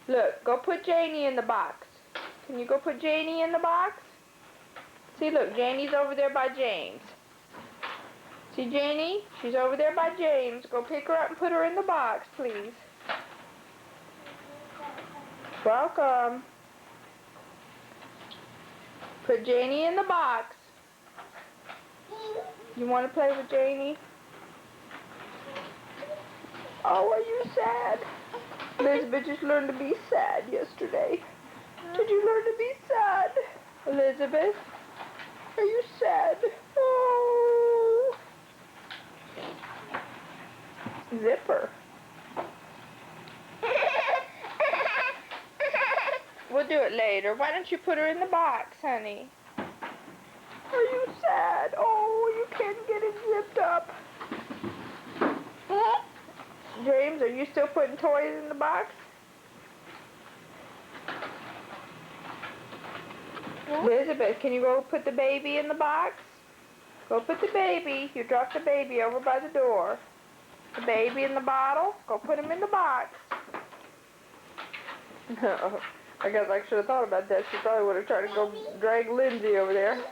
look, go put Janie in the box. Can you go put Janie in the box? See, look, Janie's over there by James. See Janie? She's over there by James. Go pick her up and put her in the box, please. Welcome. Put Janie in the box. You want to play with Janie? Oh, are you sad? Elizabeth just learned to be sad yesterday. Did you learn to be sad? Elizabeth, are you sad? Oh. Zipper. We'll do it later. Why don't you put her in the box, honey? Are you sad? Oh, you can't get it zipped up. James, are you still putting toys in the box? Elizabeth, can you go put the baby in the box? Go put the baby. You dropped the baby over by the door. The baby in the bottle. Go put him in the box. I guess I should have thought about that. She probably would have tried to go drag Lindsay over there.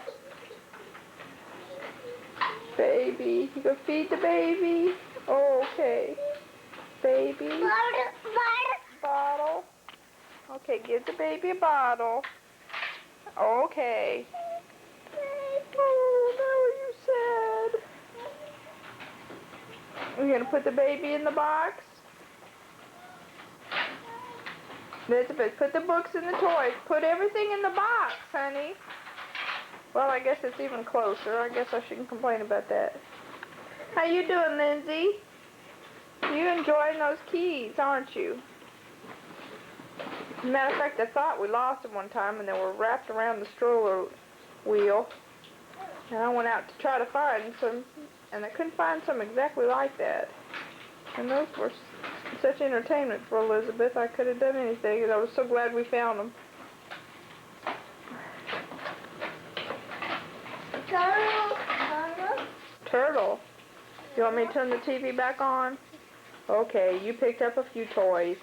Baby. You go feed the baby. Oh, okay. Baby. Bottle. Okay, give the baby a bottle. Okay. Oh, now are you sad? We're going to put the baby in the box. Elizabeth, put the books and the toys. Put everything in the box, honey. Well, I guess it's even closer. I guess I shouldn't complain about that. How you doing, Lindsay? You're enjoying those keys, aren't you? Matter of fact, I thought we lost them one time and they were wrapped around the stroller wheel. And I went out to try to find some, and I couldn't find some exactly like that. And those were such entertainment for Elizabeth. I could have done anything, and I was so glad we found them. Turtle. You want me to turn the TV back on? Okay, you picked up a few toys.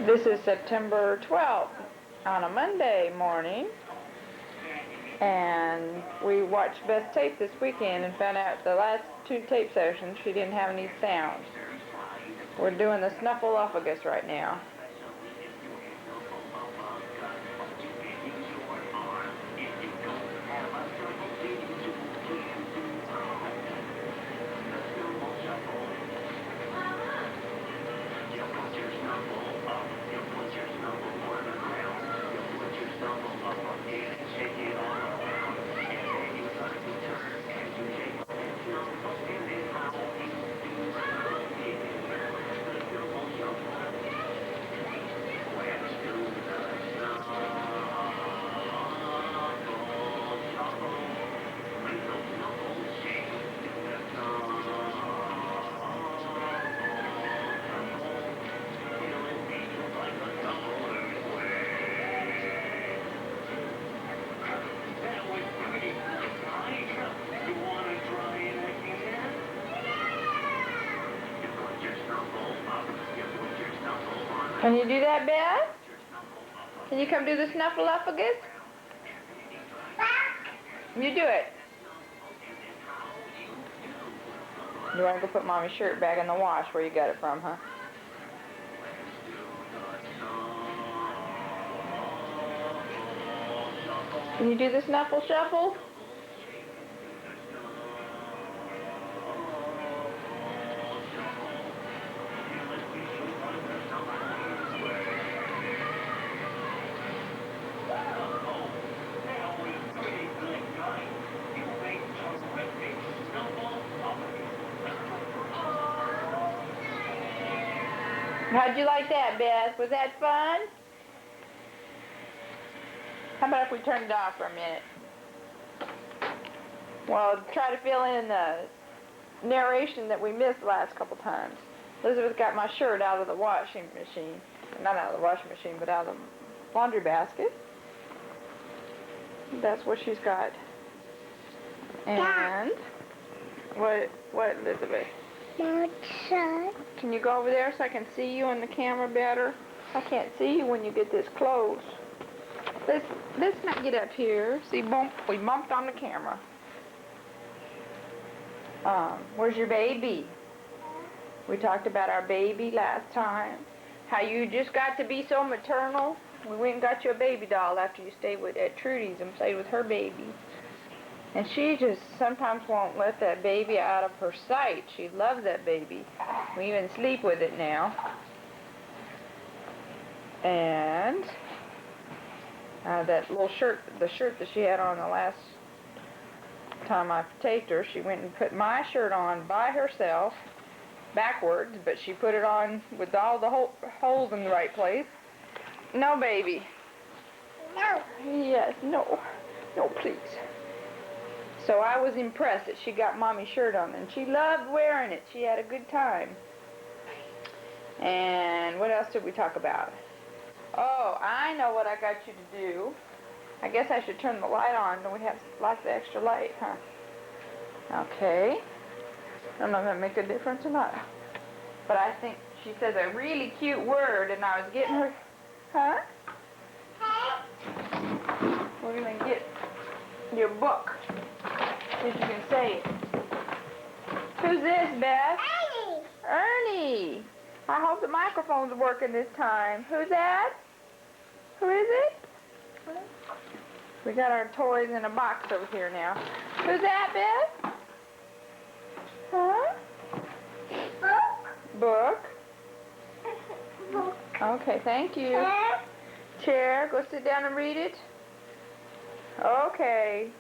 This is September 12th on a Monday morning, and we watched Beth's tape this weekend and found out the last 2 tape sessions she didn't have any sound. We're doing the snuffleupagus right now. Can you do that, Beth? Can you come do the snuffleupagus? You do it. You want to go put Mommy's shirt back in the wash where you got it from, huh? Can you do the snuffle shuffle? How'd you like that, Beth? Was that fun? How about if we turned it off for a minute? Well, try to fill in the narration that we missed the last couple times. Elizabeth got my shirt out of the washing machine. Not out of the washing machine, but out of the laundry basket. That's what she's got. And what, Elizabeth? My shirt. Can you go over there so I can see you on the camera better? I can't see you when you get this close. Let's not get up here. See, we bumped on the camera. Where's your baby? We talked about our baby last time. How you just got to be so maternal. We went and got you a baby doll after you stayed at Trudy's and played with her baby. And she just sometimes won't let that baby out of her sight. She loves that baby. We even sleep with it now. And that little shirt, the shirt that she had on the last time I taped her, she went and put my shirt on by herself, backwards, but she put it on with all the holes in the right place. No, baby. No. Yes, no. No, please. So I was impressed that she got Mommy's shirt on, and she loved wearing it. She had a good time. And what else did we talk about? Oh, I know what I got you to do. I guess I should turn the light on. Don't we have lots of extra light, huh? Okay. I don't know if that makes a difference or not. But I think she says a really cute word, and I was getting her... Huh? We're going to get your book. So you can say it. Who's this, Beth? Ernie. I hope the microphone's working this time. Who's that? Who is it? We got our toys in a box over here now. Who's that, Beth? Huh? Book. Okay, thank you. Chair. Go sit down and read it. Okay.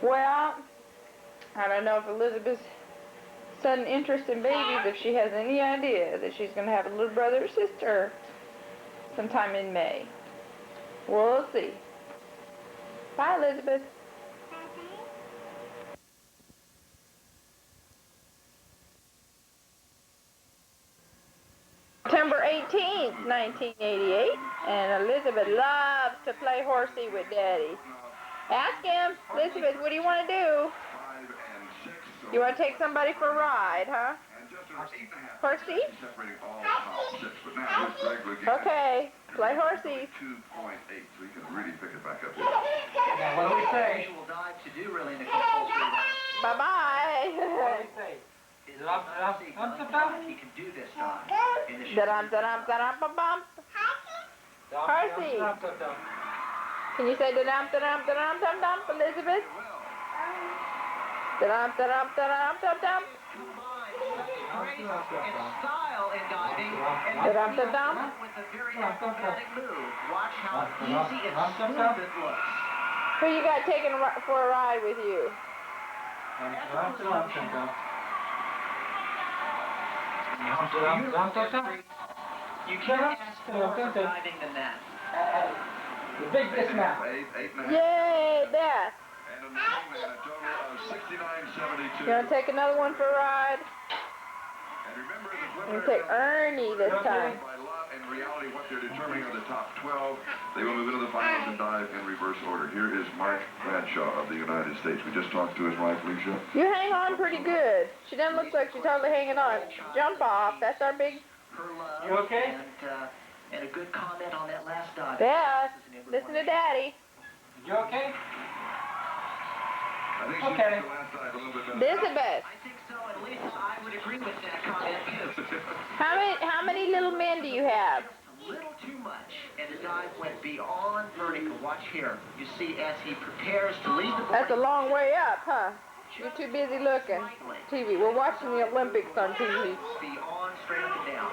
Well, I don't know if Elizabeth's sudden interest in babies, if she has any idea that she's going to have a little brother or sister sometime in May. We'll see. Bye, Elizabeth. September 18th, 1988, and Elizabeth loves to play horsey with Daddy. Ask him, Elizabeth, what do you want to do? You want to take somebody for a ride, huh? Horsey? Okay, play horsey. 2.8, so you can really pick it back up here. Now, what do we say? Visual dive to do really in a compulsory round. Bye-bye. What do we say? He can do this dive. Da-dum-da-dum-da-dum-ba-bum. Horsey. Can you say da-dum-da-dum-da-dum-dum-dum, Elizabeth? Da-dum-da-dum-da-dum-dum-dum. Grace and style in diving, and Da-dum-da-dum. with a very acrobatic move. Watch how easy and smooth it looks. Who you got taking for a ride with you? You can't ask for more diving than that. The big dismount. 8.5. Yay, Beth. And a 9 and a total of 69.72. You want to take another one for a ride? And remember, the I'm preliminary going to take Ernie this time. by lot and reality what they're determining are the top 12. They will move into the finals and dive in reverse order. Here is Mark Bradshaw of the United States. We just talked to his wife, Lisa. You hang on pretty good. She doesn't look like she's totally hanging on. Jump off. That's our big... Her love You okay? and a good comment on that last dive. Beth, listen to Daddy. You okay? I think she Okay. did the last dive a little bit better. Elizabeth, I think so, and Lisa, I would agree with that comment too. how many little men do you have? Just a little too much, and the dive went beyond vertical. Watch here. You see, as he prepares to leave the That's a boarding, long way up, huh? You're too busy looking. TV. We're watching the Olympics on TV. beyond straight up and down.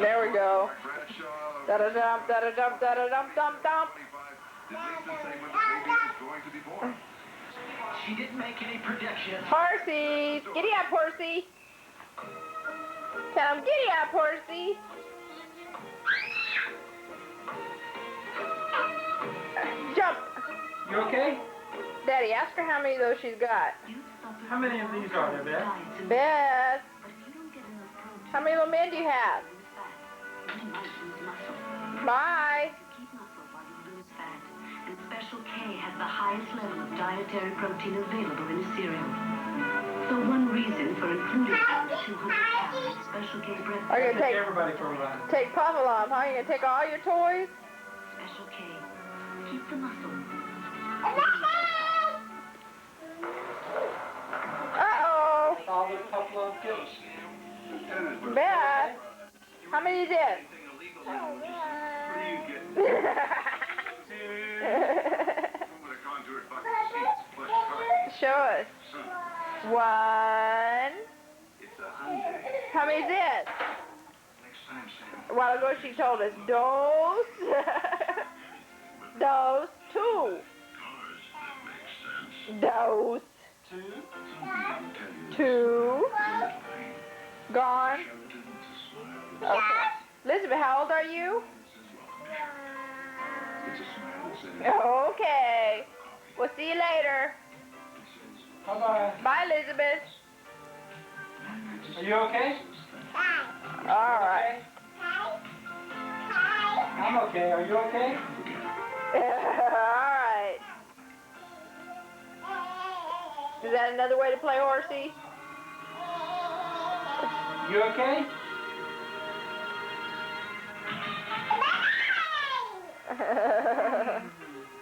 There we go. Mark Bradshaw. Da-da-dum, da-da-dum, da-da-dum, dum, dum. 25. Did Lisa say when the baby is going to be born? She didn't make any predictions. Horsey, giddy up, horsey. Tell him, giddy up, horsey. Jump. You okay? Daddy, ask her how many of those she's got. How many of these are there, Beth? Beth, how many little men do you have? Bye. And Special K has the highest level of dietary protein available in a cereal. The one reason for including under 200 calories Special K breakfast. Are you gonna Take everybody for a ride. take Puff along, huh? You gonna take all your toys? Special K. Keep the muscle. Uh-oh. All the couple of kids. Beth, how many is it? Show us. 1. How many is it? A while ago she told us dos. Dos. 2. Dos. 2. Gone. Okay. Elizabeth, how old are you? Okay. We'll see you later. Bye-bye. Bye, Elizabeth. Are you okay? All right. I'm okay. Are you okay? All right. Is that another way to play horsey? You okay?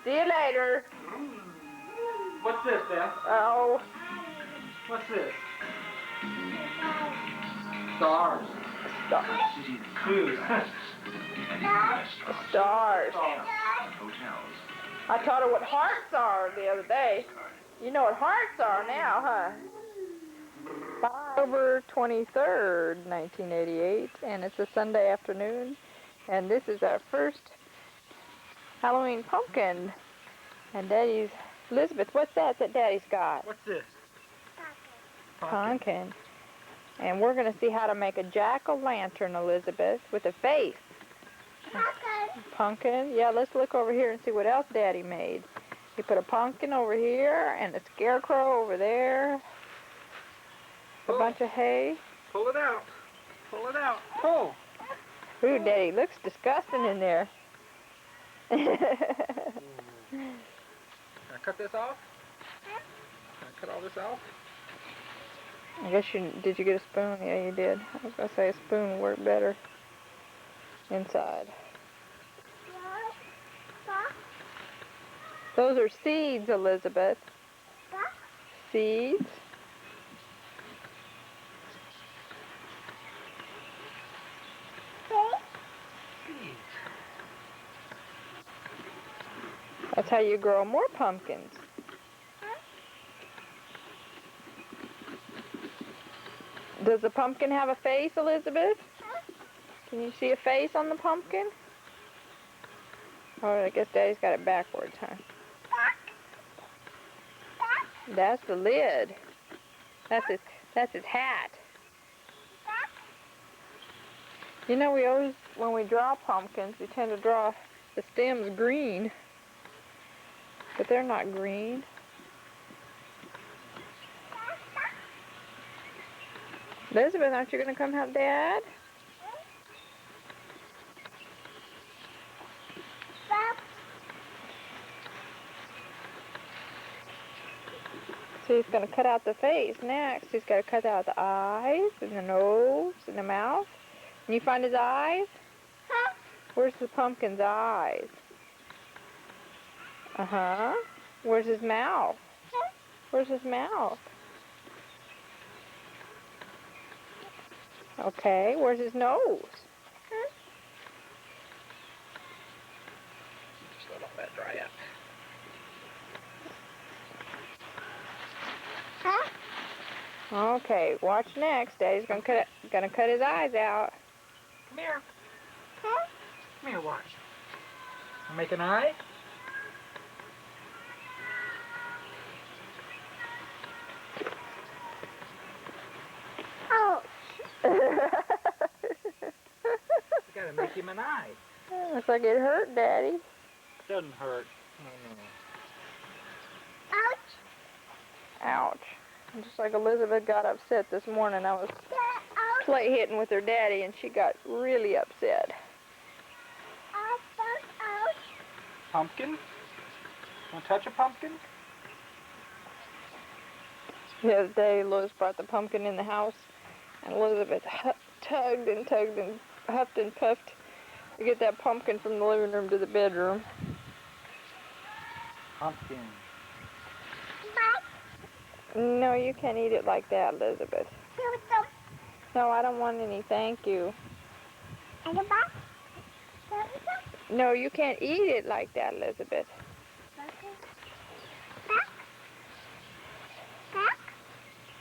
See you later. What's this, Beth? Oh, What's this? Stars. Shoes. stars. I taught her what hearts are the other day. You know what hearts are now, huh? October 23rd, 1988, and it's a Sunday afternoon, and this is our first Halloween pumpkin. And Daddy's, Elizabeth, what's that Daddy's got? What's this? Pumpkin. And we're going to see how to make a jack-o'-lantern, Elizabeth, with a face. Pumpkin. Yeah, let's look over here and see what else Daddy made. He put a pumpkin over here and a scarecrow over there. A bunch of hay. Pull it out. Pull it out. Pull. Ooh, Daddy, looks disgusting in there. Can I cut this off? Can I cut all this off? I guess did you get a spoon? Yeah, you did. I was going to say a spoon would work better inside. Those are seeds, Elizabeth. Seeds. That's how you grow more pumpkins. Does the pumpkin have a face, Elizabeth? Can you see a face on the pumpkin? Oh, I guess Daddy's got it backwards, huh? That's the lid. That's his hat. You know, we always, when we draw pumpkins, we tend to draw the stems green. But they're not green. Elizabeth, aren't you going to come help Dad? So he's going to cut out the face next. He's got to cut out the eyes and the nose and the mouth. Can you find his eyes? Where's the pumpkin's eyes? Uh-huh. Where's his mouth? Where's his mouth? Okay, where's his nose? Just let all that dry out. Okay, watch next. Daddy's gonna cut his eyes out. Come here. Come here, watch. Make an eye. You gotta make him an eye. Looks like it hurt, Daddy. Doesn't hurt. No. Ouch. Just like Elizabeth got upset this morning. I was play hitting with her daddy and she got really upset. Pumpkin? Want to touch a pumpkin? The other day, Lois brought the pumpkin in the house, and Elizabeth tugged and huffed and puffed to get that pumpkin from the living room to the bedroom. Pumpkin. No, you can't eat it like that, Elizabeth. No, I don't want any, thank you. No, you can't eat it like that, Elizabeth.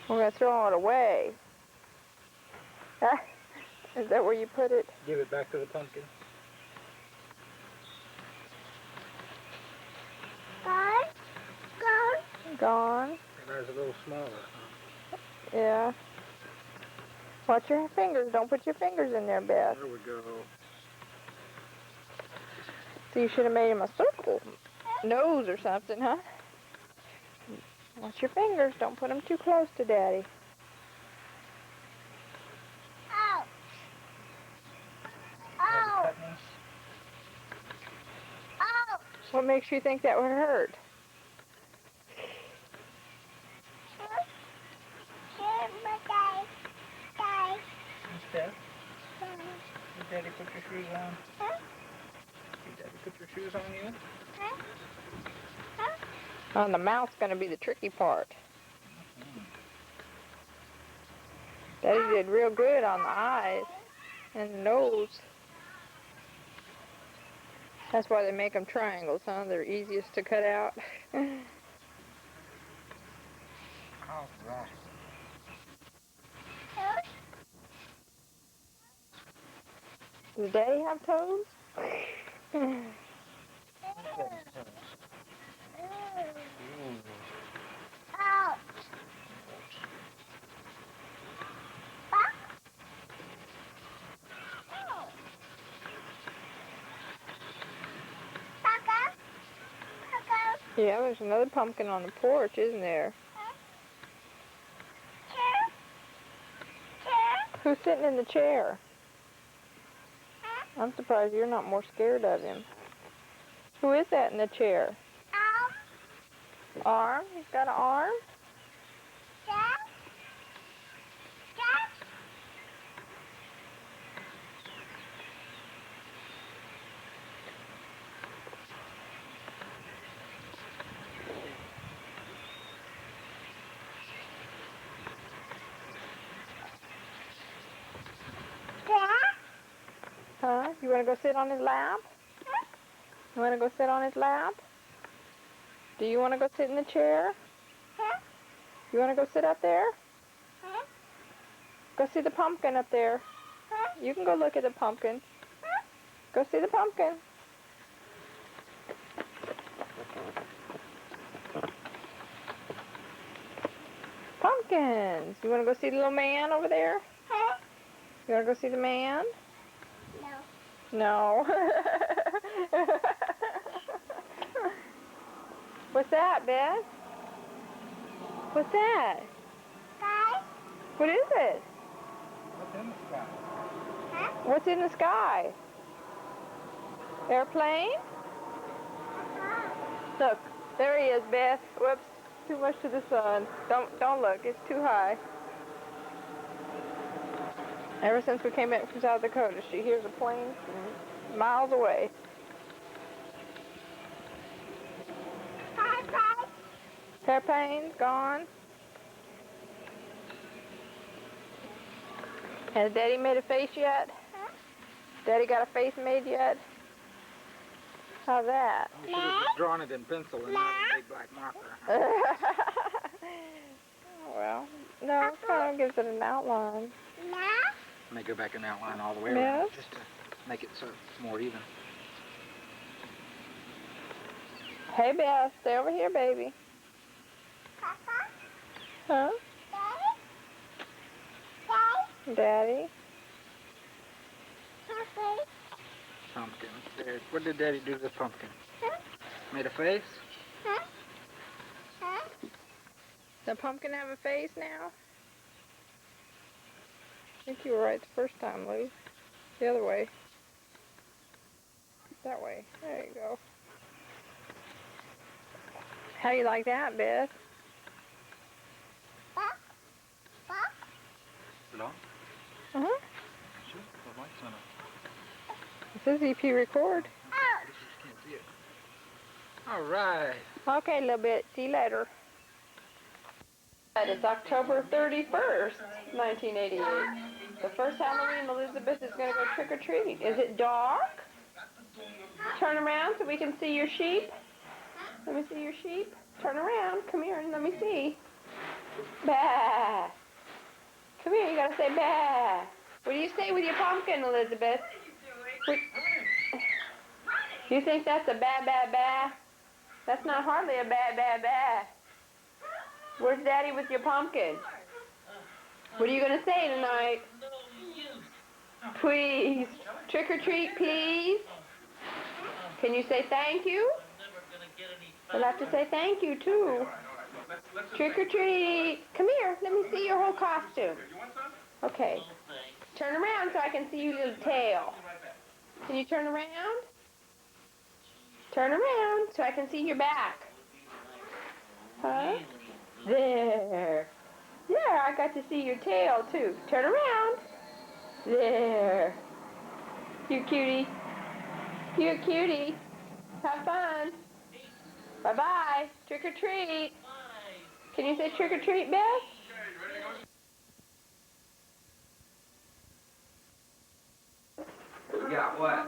We're going to throw it away. Is that where you put it? Give it back to the pumpkin. Gone. That's a little smaller. Yeah. Watch your fingers. Don't put your fingers in there, Beth. There we go. So you should have made him a circle nose or something, huh? Watch your fingers. Don't put them too close to Daddy. What makes you think that would hurt? Steph, did Daddy put your shoes on? Did Daddy put your shoes on you? The mouth's going to be the tricky part. Daddy did real good on the eyes and the nose. That's why they make them triangles, huh? They're easiest to cut out. All right. Does Daddy have toes? Yeah, there's another pumpkin on the porch, isn't there? Who's sitting in the chair? I'm surprised you're not more scared of him. Who is that in the chair? Arm? He's got an arm? Huh? You want to go sit on his lap? You want to go sit on his lap? Do you want to go sit in the chair? You want to go sit up there? Go see the pumpkin up there. You can go look at the pumpkin. Go see the pumpkin. Pumpkins. You want to go see the little man over there? You want to go see the man? No. What's that, Beth? What's that? What is it? What's in the sky? What's in the sky? Airplane? Look, there he is, Beth. Whoops, too much to the sun. Don't look, it's too high. Ever since we came back from South Dakota, she hears a plane from miles away. Airplane's gone. Has Daddy made a face yet? Daddy got a face made yet? How's that? We should have just drawn it in pencil and not a big black marker. Well, no, it kind of gives it an outline. May go back and outline all the way Yes. around just to make it so it's more even. Hey, Beth, stay over here, baby. Huh? Daddy? Pumpkin. There. What did Daddy do to the pumpkin? Made a face? Does the pumpkin have a face now? I think you were right the first time, Lou. The other way. That way. There you go. How do you like that, Beth? Is it on? Uh-huh. Sure. The light's on it. It says EP record. I just can't see it. All right. Okay, a little bit. See you later. It's October 31st, 1988. The first Halloween Elizabeth is going to go trick-or-treat. Is it dark? Turn around so we can see your sheep. Let me see your sheep. Turn around. Come here and let me see. Bah. Come here, you got to say bah. What do you say with your pumpkin, Elizabeth? What? You think that's a bah, bah, bah? That's not hardly a bah, bah, bah. Where's Daddy with your pumpkin? What are you going to say tonight? Please. Trick or treat, please. Can you say thank you? We'll have to say thank you, too. Trick or treat. Come here. Let me see your whole costume. Okay. Turn around so I can see your little tail. Can you turn around? Turn around so I can see your back. Huh? There. There, I got to see your tail, too. Turn around. There. You cutie. You cutie. Have fun. Bye-bye. Trick or treat. Can you say trick or treat, Beth? We got what?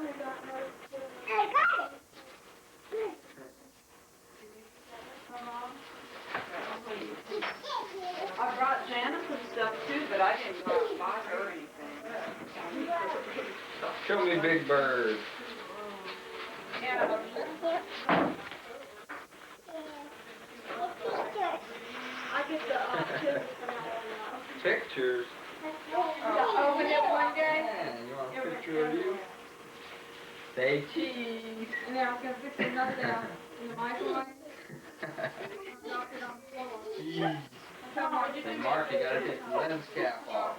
I brought Janice some stuff too, but I didn't buy her anything. Show me Big Bird. I get the Pictures. Open it one day. Yeah, you want a picture of you? Say cheese. And then I was going to fix another down in the microwave. Knock it on the floor. Cheese. Hey, Mark, you gotta take the lens cap off.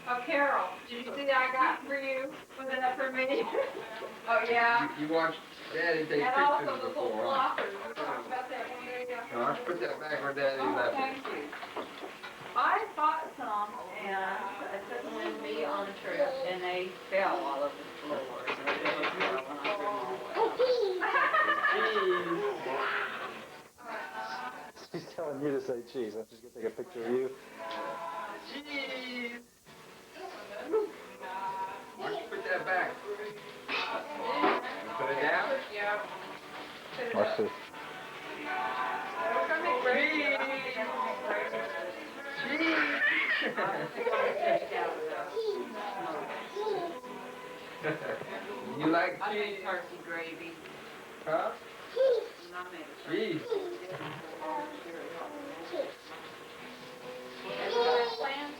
Oh, Carol, did you see that I got for you? Was it up for me? Oh, yeah. You watched Daddy takes And pictures also those little before. blockers. We talked about that one day. Huh? Put that back where Daddy Oh, left it. thank you. I bought some and I took them with me on a trip and they fell all over the floor. So they just fell when I threw them all away. She's telling you to say cheese. I'm just gonna take a picture of you. Cheese! Why don't you put that back? Put it down? Yeah. Watch this. You like I made cheese? turkey gravy. Huh? And I made a turkey. Cheese. And so I plan to,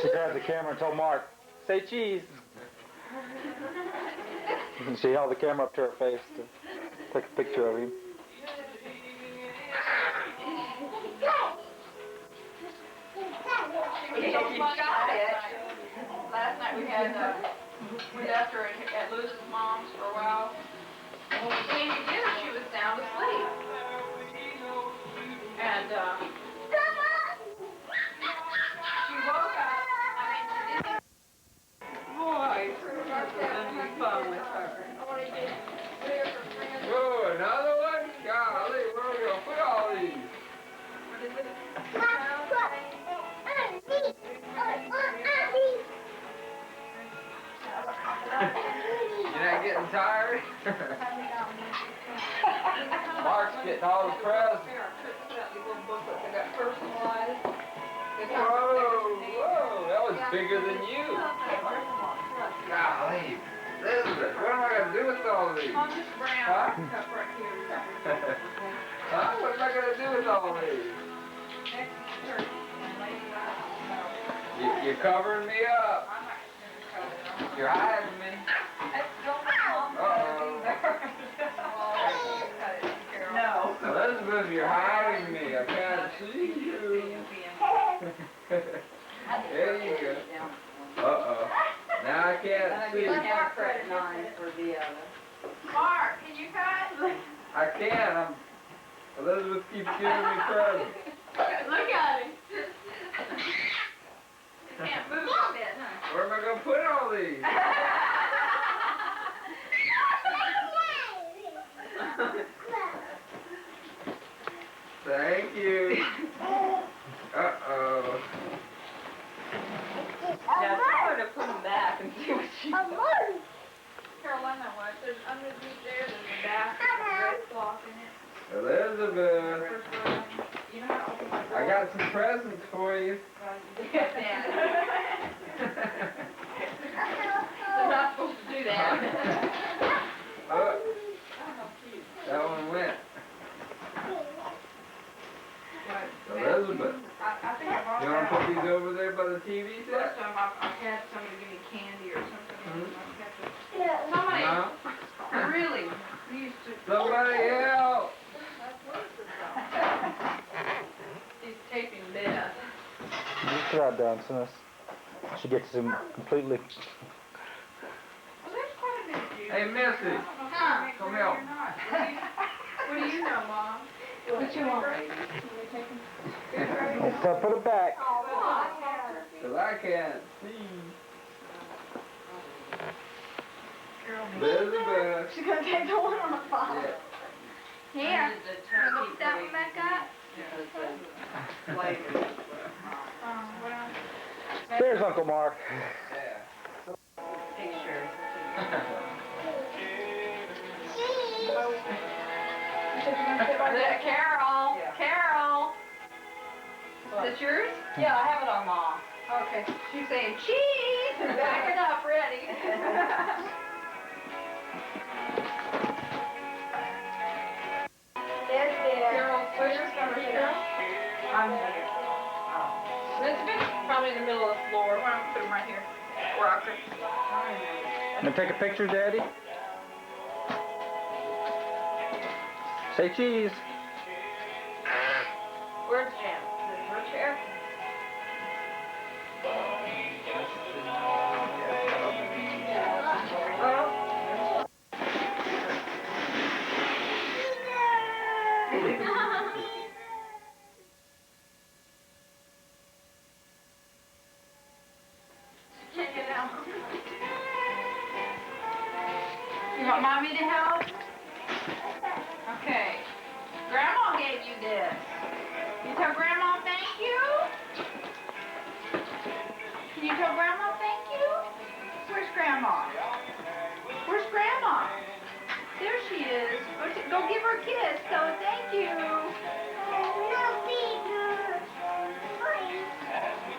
She grabbed the camera and told Mark, say cheese. And she held the camera up to her face to take a picture of him. Last night we had, we left her at Luz's mom's for a while. When we came to get her, she was sound asleep. And, she woke up, I mean, she didn't. Boy, it was gonna be fun with her. Whoa, another one? Golly, where are we gonna put all these? You're not getting tired? Mark's getting all the presents. Whoa, that was bigger than you. Golly, Elizabeth, what am I gonna do with all these? On this brown Huh? cup right here. Huh? What am I gonna do with all these? Next to turkey. You're covering me up. You're hiding me. Uh-oh. No. Elizabeth, you're hiding me. I can't see you. There you go. Uh-oh. Now I can't see. Mark, can you cut? I can't. Elizabeth keeps giving me presents. Look at him. Can't move a bit, huh? Where am I going to put all these? Thank you. Uh-oh. Now tell her to put them back and see what she does. Carolina, what? There's underneath there, there's a basket with a red cloth in it. Elizabeth, First one, you know how to open my door? I got some presents for you. They're not supposed to do that. Oh, that one went. Elizabeth, I think I've you want to put these over there by the TV Most set? of them, I've had somebody give me candy or something. Hmm? Somebody No? really used to. Somebody help! He's taping bed. Just put out down as soon as she gets him completely. Well, there's quite a bit of juice. Hey, Missy, Huh? come help. What do you know, Mom? What you want? So put it back. Cause I can't see. Elizabeth. She's gonna take the one on the bottom. Yeah. Here. Wanna put that one back up? There's Uncle Mark. Yeah. Pictures. Carol, Carol. Is it yours? Yeah, I have it on Mom. Okay. She's saying cheese and backing up ready. Carol, where's your summer here? I'm here. Elizabeth, probably in the middle of the floor. Why don't we put them right here? Where I could. Now take a picture, Daddy. Say cheese. Where's Jim? Is it her chair? You want mommy to help? Okay. Grandma gave you this. You tell Grandma thank you? Can you tell Grandma thank you? Where's Grandma? Where's Grandma? There she is. Go give her a kiss. Tell her thank you.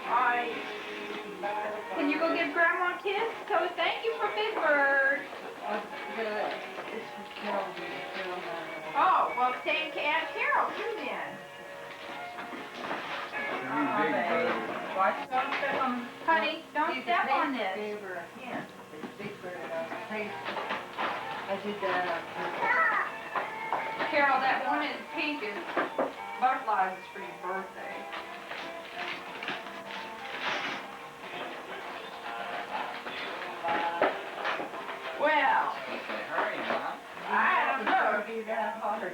Hi. Can you go give Grandma a kiss? Tell her thank you for Big Bird. Oh, well, thank Aunt Carol too then. Big Bird. Watch, don't step on, honey, don't step on this. I did that. Carol, that one in pink is butterflies is for your birthday. Well, Okay, hurry, Mom. I don't know. Be that hard.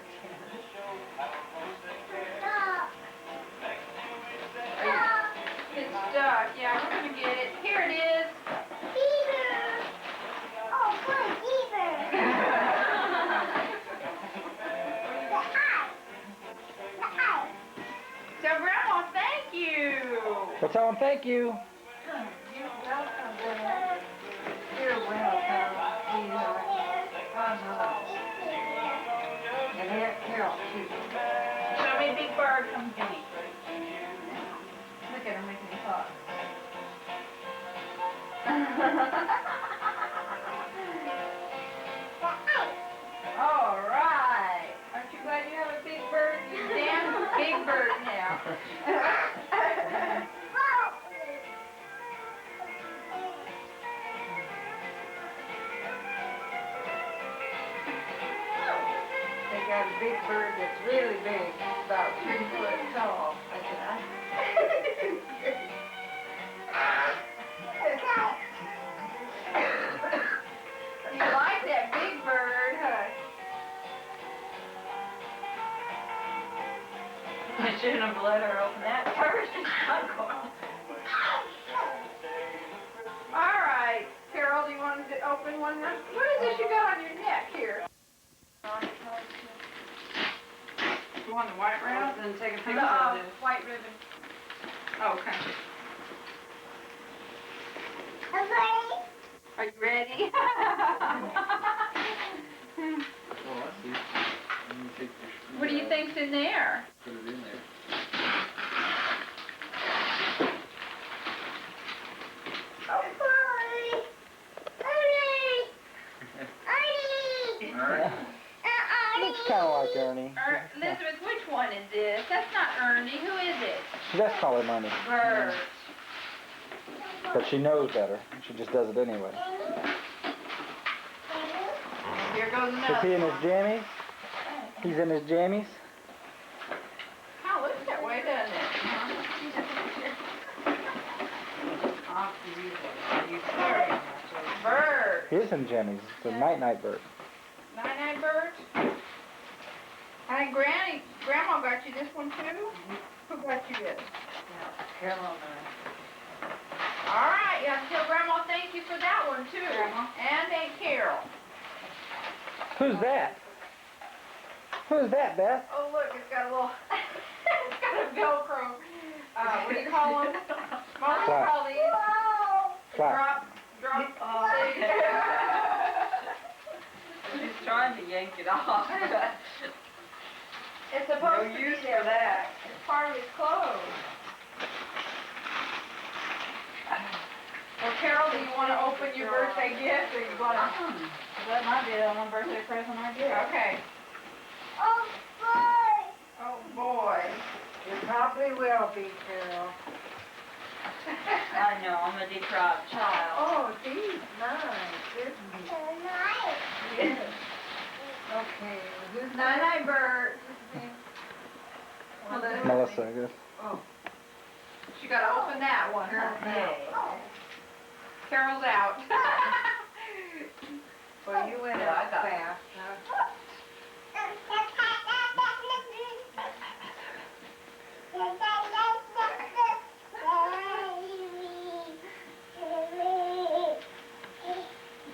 It's stuck. Yeah, we're gonna get it. Here it is. So, Grandma, thank you. Well, tell him thank you. You're welcome, Dad. You're welcome, sweetheart. And Aunt Carol, too. Show me Big Bird. Come get me. Look at her making me hot. All right. Aren't you glad you have a big bird? You're damn big bird now. They got a big bird that's really big, about 3 foot tall. I said, You like that big bird, huh? I shouldn't have let her open that first. All right, Carol, do you want to open one? What is this you got on your neck here? You want the white ribbon? Then take a picture of this. White ribbon. Oh, okay. Are you ready? Oh, I see. Let me take your screw What do you out. think's in there? Put it in there. All right. Looks kind of like Ernie. Elizabeth, which one is this? That's not Ernie. Who is it? That's probably Ernie. Bird. But she knows better. She just does it anyway. Here goes Is another he in his one. jammies? He's in his jammies? Oh, looks that way, doesn't it? Bird. He is in jammies. It's a night-night bird. Night-night bird. I think Grandma got you this one too? Who got you this? Carol and All right, you have to tell Grandma thank you for that one too. Grandma. And Aunt Carol. Who's that? Who's that, Beth? Oh, look, it's got a little, it's got a Velcro, what do you call them? What do you call these? Flap. Drop, She's trying to yank it off. It's supposed to be there. that. It's part of his clothes. Well, Carol, do you want to open your birthday gift, or you want to? That might be the one birthday present I get. Okay. Oh, boy. Oh, boy. It probably will be, Carol. I know, I'm a deprived child. Oh, geez. Nice, isn't he? Yes. Okay, well, who's Night-night bird. Melissa, I guess. Oh, You got to open that one. okay. Carol's out. Well, you went out fast, huh?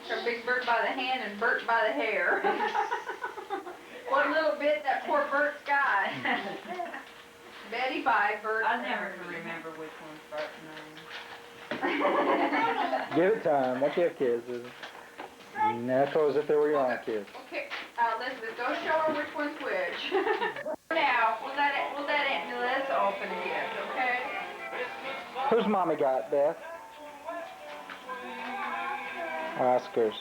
Her big Bert by the hand and Bert by the hair. What little bit that poor Bert's got. Betty by Bert. I never can remember which one's Bert's name. Give it time. Once you have kids, it's natural as if they were your own kids. Okay, Elizabeth, go show her which one's which. Now, we'll let Aunt Melissa open the gift, okay? Who's mommy got, Beth? Oscars.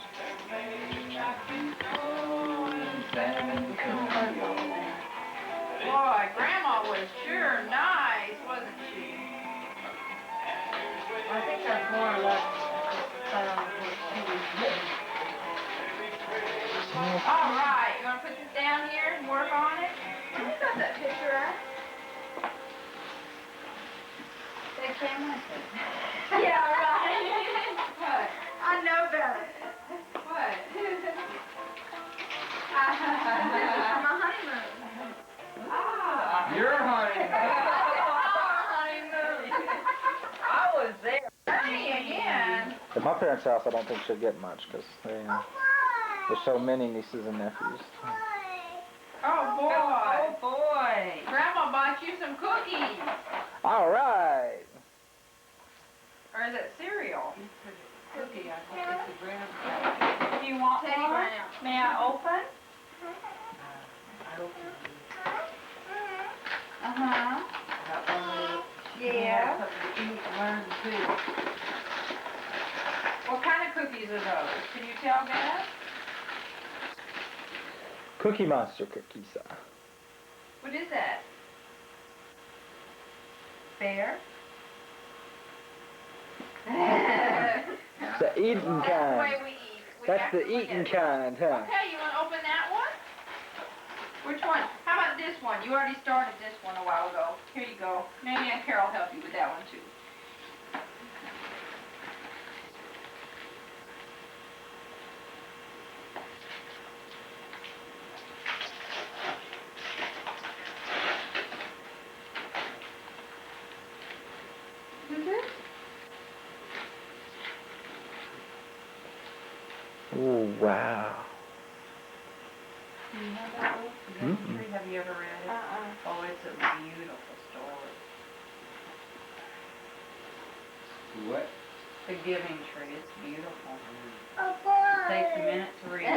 Boy, Grandma was sure nice, wasn't she? I think that's more or less what she was getting. All right, you want to put this down here and work on it? You got that picture, right? They came with it. Yeah, right. What? I know better. What? From a honeymoon. Ah. Your honeymoon. I was there. Ernie again. At my parents' house, I don't think she'll get much because there's so many nieces and nephews. Oh boy. Oh boy. Grandma bought you some cookies. All right. Or is it cereal? Cookie, I think it's a graham cracker. Do you want Teddy one? Graham. May I open? Uh-huh. Yeah. Learn too. What kind of cookies are those? Can you tell, Beth? Cookie Monster cookies. What is that? Bear? The eating That's the way kind. we eat. We That's have the to look eating at it. kind, huh? Okay, you want to open that one? Which one? How about this one? You already started this one a while ago. Here you go. Maybe Aunt Carol will help you with that one too. Oh, wow. Do you have that book? The Giving Tree? Have you ever read it? Oh, it's a beautiful story. What? The Giving Tree. It's beautiful. It takes a minute to read it.